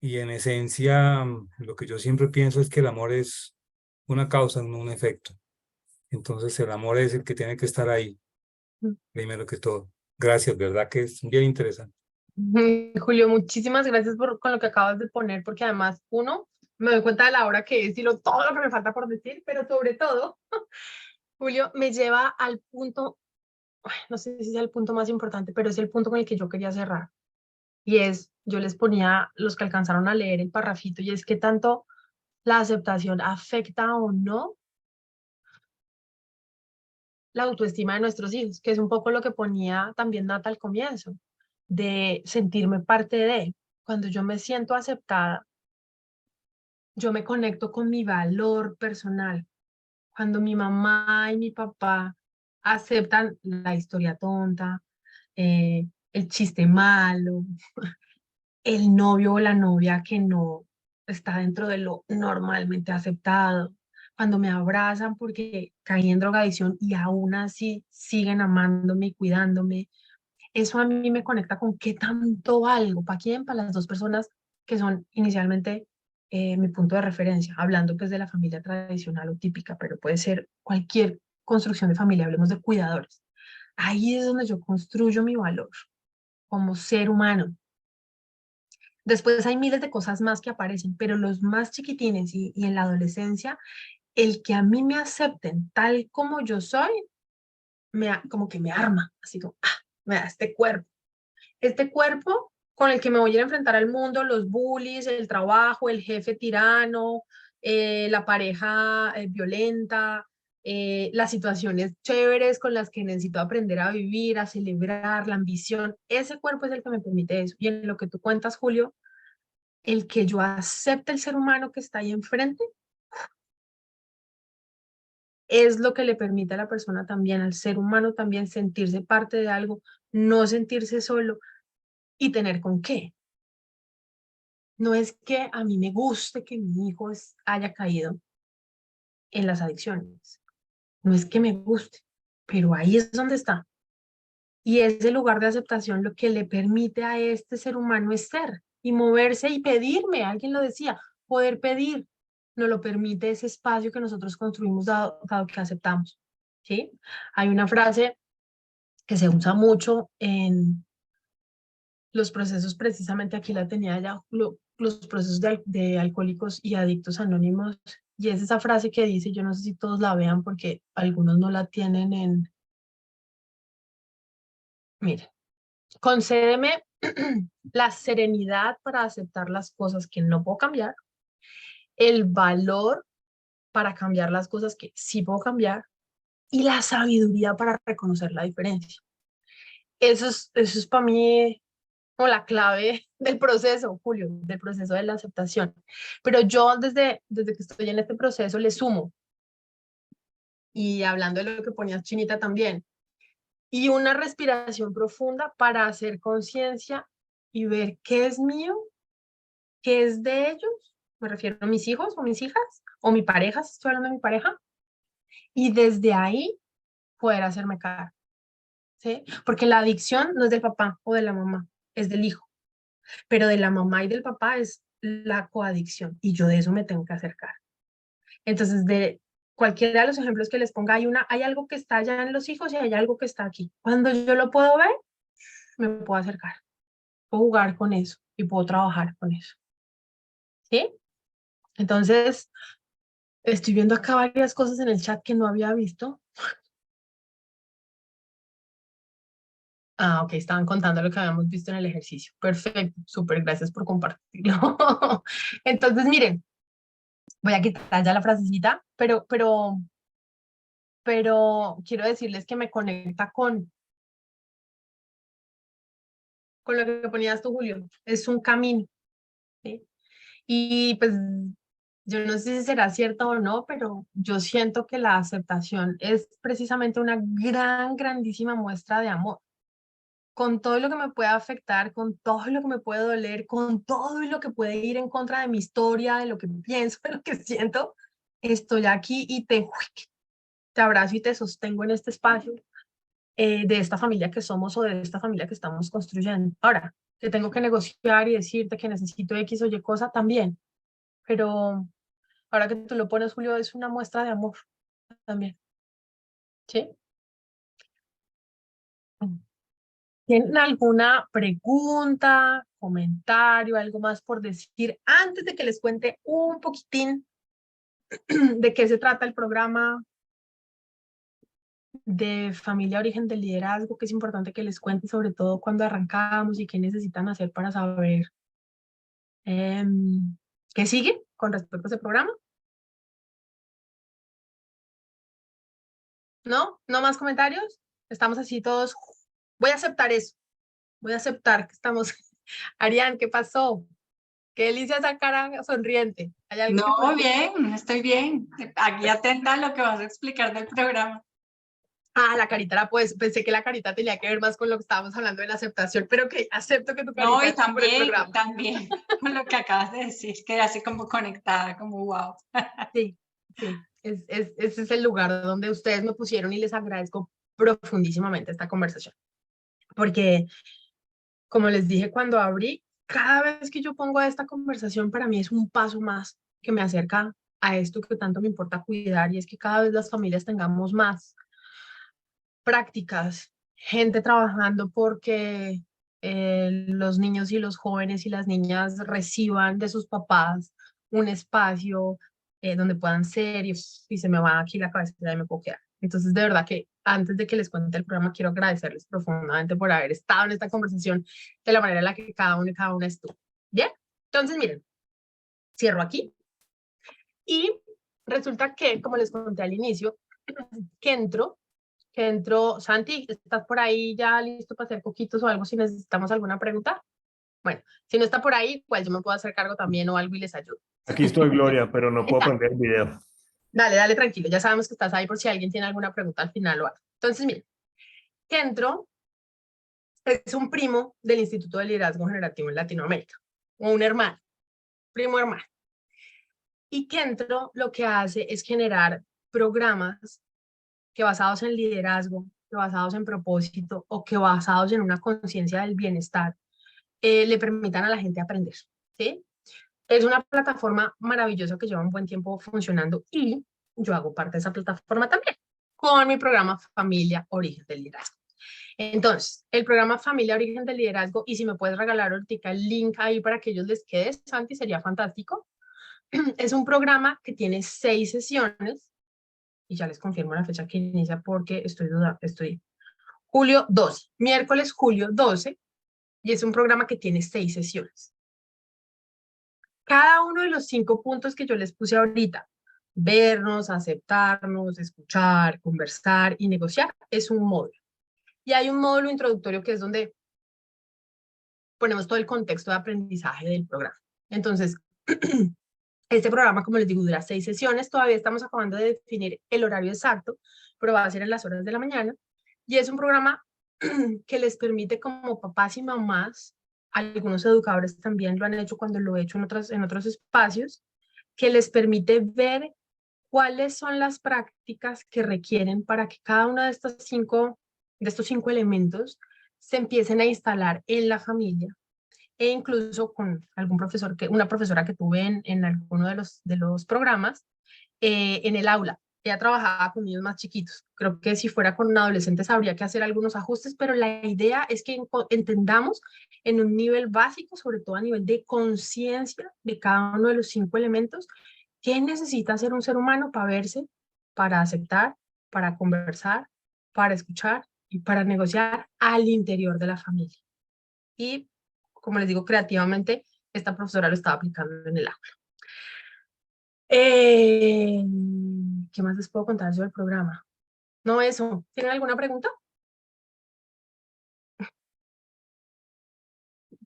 Y en esencia, lo que yo siempre pienso es que el amor es una causa, no un efecto. Entonces, el amor es el que tiene que estar ahí, primero que todo. Gracias, ¿verdad? Que es bien interesante. Julio, muchísimas gracias con lo que acabas de poner, porque además, uno, me doy cuenta de la hora que es y todo lo que me falta por decir, pero sobre todo, Julio, me lleva al punto, no sé si es el punto más importante, pero es el punto con el que yo quería cerrar. Y es, yo les ponía, los que alcanzaron a leer el parrafito, y es que tanto la aceptación afecta o no la autoestima de nuestros hijos, que es un poco lo que ponía también Nata al comienzo, de sentirme parte de. Cuando yo me siento aceptada, yo me conecto con mi valor personal. Cuando mi mamá y mi papá aceptan la historia tonta, el chiste malo, el novio o la novia que no está dentro de lo normalmente aceptado, cuando me abrazan porque caí en drogadicción y aún así siguen amándome y cuidándome, eso a mí me conecta con qué tanto valgo, ¿para quién? Para las dos personas que son inicialmente mi punto de referencia, hablando pues de la familia tradicional o típica, pero puede ser cualquier construcción de familia, hablemos de cuidadores. Ahí es donde yo construyo mi valor como ser humano. Después hay miles de cosas más que aparecen, pero los más chiquitines y en la adolescencia, el que a mí me acepten tal como yo soy, como que me arma, así como, me da este cuerpo con el que me voy a ir a enfrentar al mundo, los bullies, el trabajo, el jefe tirano, la pareja violenta, las situaciones chéveres con las que necesito aprender a vivir, a celebrar, la ambición. Ese cuerpo es el que me permite eso. Y en lo que tú cuentas, Julio, el que yo acepte el ser humano que está ahí enfrente es lo que le permite a la persona también, al ser humano también sentirse parte de algo, no sentirse solo y tener con qué. No es que a mí me guste que mi hijo haya caído en las adicciones, no es que me guste, pero ahí es donde está. Y ese lugar de aceptación lo que le permite a este ser humano es ser y moverse y pedirme, alguien lo decía, poder pedir, nos lo permite ese espacio que nosotros construimos dado que aceptamos, ¿sí? Hay una frase que se usa mucho en los procesos, precisamente aquí la tenía ya, los procesos de alcohólicos y adictos anónimos, y es esa frase que dice, yo no sé si todos la vean porque algunos no la tienen miren, concédeme la serenidad para aceptar las cosas que no puedo cambiar, el valor para cambiar las cosas que sí puedo cambiar y la sabiduría para reconocer la diferencia. Eso es para mí como la clave del proceso, Julio, del proceso de la aceptación. Pero yo desde que estoy en este proceso le sumo, y hablando de lo que ponías Chinita también, y una respiración profunda para hacer conciencia y ver qué es mío, qué es de ellos, me refiero a mis hijos o mis hijas, o mi pareja, si estoy hablando de mi pareja, y desde ahí poder hacerme cargo, ¿sí? Porque la adicción no es del papá o de la mamá, es del hijo, pero de la mamá y del papá es la coadicción, y yo de eso me tengo que acercar. Entonces, de cualquiera de los ejemplos que les ponga, hay algo que está allá en los hijos y hay algo que está aquí. Cuando yo lo puedo ver, me puedo acercar, puedo jugar con eso y puedo trabajar con eso, ¿sí? Entonces, estoy viendo acá varias cosas en el chat que no había visto. Ok, estaban contando lo que habíamos visto en el ejercicio. Perfecto, súper, gracias por compartirlo. Entonces, miren, voy a quitar ya la frasecita, pero quiero decirles que me conecta con lo que ponías tú, Julio. Es un camino, ¿sí? Y pues yo no sé si será cierto o no, pero yo siento que la aceptación es precisamente una grandísima muestra de amor. Con todo lo que me puede afectar, con todo lo que me puede doler, con todo lo que puede ir en contra de mi historia, de lo que pienso, de lo que siento, estoy aquí y te abrazo y te sostengo en este espacio de esta familia que somos o de esta familia que estamos construyendo. Ahora, que tengo que negociar y decirte que necesito X o Y cosa también, pero ahora que tú lo pones, Julio, es una muestra de amor también, ¿sí? ¿Tienen alguna pregunta, comentario, algo más por decir antes de que les cuente un poquitín de qué se trata el programa de Familia Origen del Liderazgo, que es importante que les cuente sobre todo cuando arrancamos y qué necesitan hacer para saber qué sigue con respecto a ese programa? ¿No? ¿No más comentarios? Estamos así todos. Voy a aceptar eso. Voy a aceptar que estamos. Arián, ¿qué pasó? Qué delicia esa cara sonriente. ¿Hay algo que No, pueda? bien, estoy bien. Aquí atenta a lo que vas a explicar del programa. Ah, la carita, pues pensé que la carita tenía que ver más con lo que estábamos hablando de la aceptación, pero ok, acepto que tu No, carita y es por el también, programa. también, con lo que acabas de decir, que así como conectada, como wow. Sí, sí, ese es el lugar donde ustedes me pusieron y les agradezco profundísimamente esta conversación, porque como les dije cuando abrí, cada vez que yo pongo esta conversación para mí es un paso más que me acerca a esto que tanto me importa cuidar y es que cada vez las familias tengamos más prácticas, gente trabajando porque los niños y los jóvenes y las niñas reciban de sus papás un espacio donde puedan ser y se me va aquí la cabeza y me puedo quedar. Entonces, de verdad que antes de que les cuente el programa, quiero agradecerles profundamente por haber estado en esta conversación de la manera en la que cada uno y cada una estuvo. Bien, entonces miren, cierro aquí y resulta que, como les conté al inicio, que entró. Santi, ¿estás por ahí ya listo para hacer coquitos o algo si necesitamos alguna pregunta? Bueno, si no está por ahí, pues yo me puedo hacer cargo también o algo y les ayudo. Aquí estoy, Gloria, pero no puedo Está. prender el video. Dale, dale, tranquilo. Ya sabemos que estás ahí por si alguien tiene alguna pregunta al final o algo. Entonces, mira, Kentro es un primo del Instituto de Liderazgo Generativo en Latinoamérica, o un hermano, primo hermano. Y Kentro lo que hace es generar programas que basados en liderazgo, que basados en propósito o que basados en una conciencia del bienestar, le permitan a la gente aprender, ¿sí? Es una plataforma maravillosa que lleva un buen tiempo funcionando y yo hago parte de esa plataforma también con mi programa Familia Origen del Liderazgo. Entonces, el programa Familia Origen del Liderazgo, y si me puedes regalar ahorita el link ahí para que ellos les quede, Santi, sería fantástico. Es un programa que tiene 6 sesiones y ya les confirmo la fecha que inicia porque estoy julio 12, miércoles julio 12, y es un programa que tiene 6 sesiones. Cada uno de los 5 puntos que yo les puse ahorita, vernos, aceptarnos, escuchar, conversar y negociar, es un módulo. Y hay un módulo introductorio que es donde ponemos todo el contexto de aprendizaje del programa. Entonces, este programa, como les digo, dura 6 sesiones. Todavía estamos acabando de definir el horario exacto, pero va a ser en las horas de la mañana. Y es un programa que les permite como papás y mamás, algunos educadores también lo han hecho cuando lo he hecho en otros espacios, que les permite ver cuáles son las prácticas que requieren para que cada uno de estos 5 elementos se empiecen a instalar en la familia e incluso con algún profesor, una profesora que tuve en alguno de los programas, en el aula. Ella trabajaba con niños más chiquitos. Creo que si fuera con adolescentes habría que hacer algunos ajustes, pero la idea es que entendamos en un nivel básico, sobre todo a nivel de conciencia de cada uno de los 5 elementos, qué necesita hacer un ser humano para verse, para aceptar, para conversar, para escuchar y para negociar al interior de la familia. Y como les digo, creativamente, esta profesora lo estaba aplicando en el aula. ¿Qué más les puedo contar sobre el programa? No, eso. ¿Tienen alguna pregunta?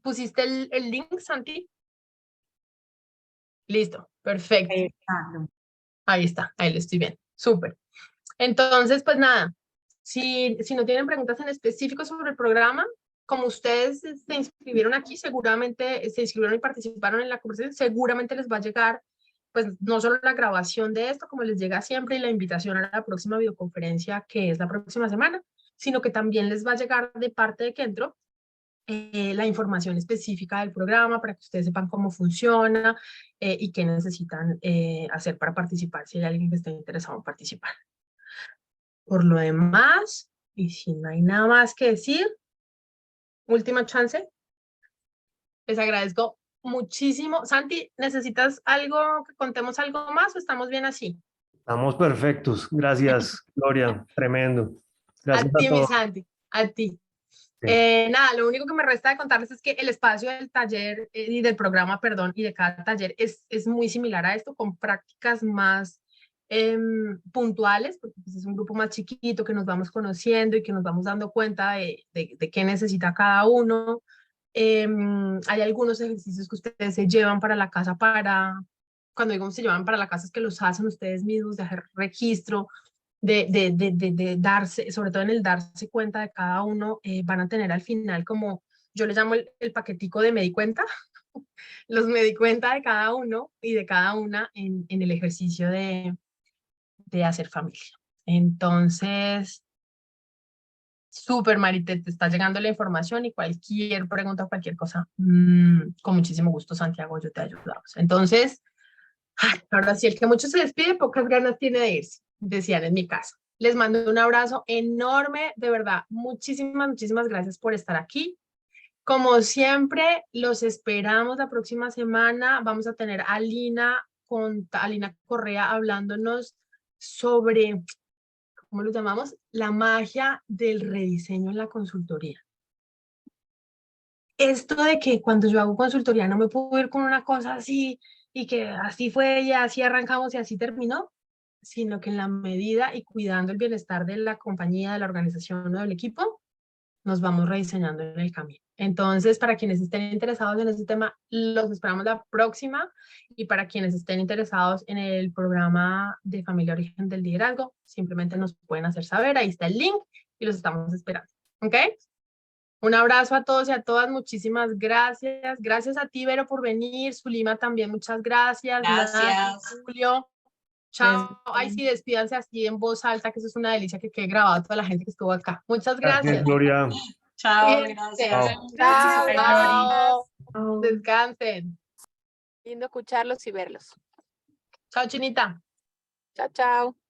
¿Pusiste el link, Santi? Listo, perfecto. Exacto. Ahí está, ahí lo estoy viendo. Súper. Entonces, pues nada, si no tienen preguntas en específico sobre el programa, como ustedes se inscribieron aquí, seguramente se inscribieron y participaron en la conversación, seguramente les va a llegar, pues no solo la grabación de esto, como les llega siempre, y la invitación a la próxima videoconferencia, que es la próxima semana, sino que también les va a llegar de parte de Kentro la información específica del programa para que ustedes sepan cómo funciona y qué necesitan hacer para participar, si hay alguien que esté interesado en participar. Por lo demás, y si no hay nada más que decir, última chance, les agradezco muchísimo. Santi, ¿necesitas algo, que contemos algo más o estamos bien así? Estamos perfectos. Gracias, Gloria. Tremendo. Gracias A a ti, mi todos. Santi, a ti. Sí. Nada, lo único que me resta de contarles es que el espacio del taller y del programa, perdón, y de cada taller es muy similar a esto, con prácticas más puntuales, porque pues, es un grupo más chiquito que nos vamos conociendo y que nos vamos dando cuenta de qué necesita cada uno. Hay algunos ejercicios que ustedes se llevan para la casa cuando digo se llevan para la casa es que los hacen ustedes mismos, de hacer registro, de darse, sobre todo en el darse cuenta de cada uno, van a tener al final como, yo le llamo el paquetico de me di cuenta, los me di cuenta de cada uno y de cada una en el ejercicio de hacer familia. Entonces, súper, Marité, te está llegando la información y cualquier pregunta, cualquier cosa, con muchísimo gusto, Santiago, yo te ayudamos. Entonces, ahora sí, el que mucho se despide, pocas ganas tiene de irse, decían en mi casa. Les mando un abrazo enorme, de verdad, muchísimas, muchísimas gracias por estar aquí. Como siempre, los esperamos la próxima semana. Vamos a tener a Lina Correa hablándonos sobre, ¿cómo lo llamamos? La magia del rediseño en la consultoría. Esto de que cuando yo hago consultoría no me puedo ir con una cosa así y que así fue y así arrancamos y así terminó, sino que en la medida y cuidando el bienestar de la compañía, de la organización o del equipo, nos vamos rediseñando en el camino. Entonces, para quienes estén interesados en este tema, los esperamos la próxima, y para quienes estén interesados en el programa de Familia Origen del Liderazgo, simplemente nos pueden hacer saber, ahí está el link y los estamos esperando. ¿Ok? Un abrazo a todos y a todas, muchísimas gracias. Gracias a ti, Vero, por venir. Zulima también, muchas gracias. Gracias. Nati, Julio. Chao. Ay, sí, despídanse así en voz alta, que eso es una delicia que quede grabado a toda la gente que estuvo acá. Muchas Gracias, gracias. Gloria. Chao, Cuídense. gracias. Chao. Chao. Chao. Descansen. Lindo escucharlos y verlos. Chao, Chinita. Chao, chao.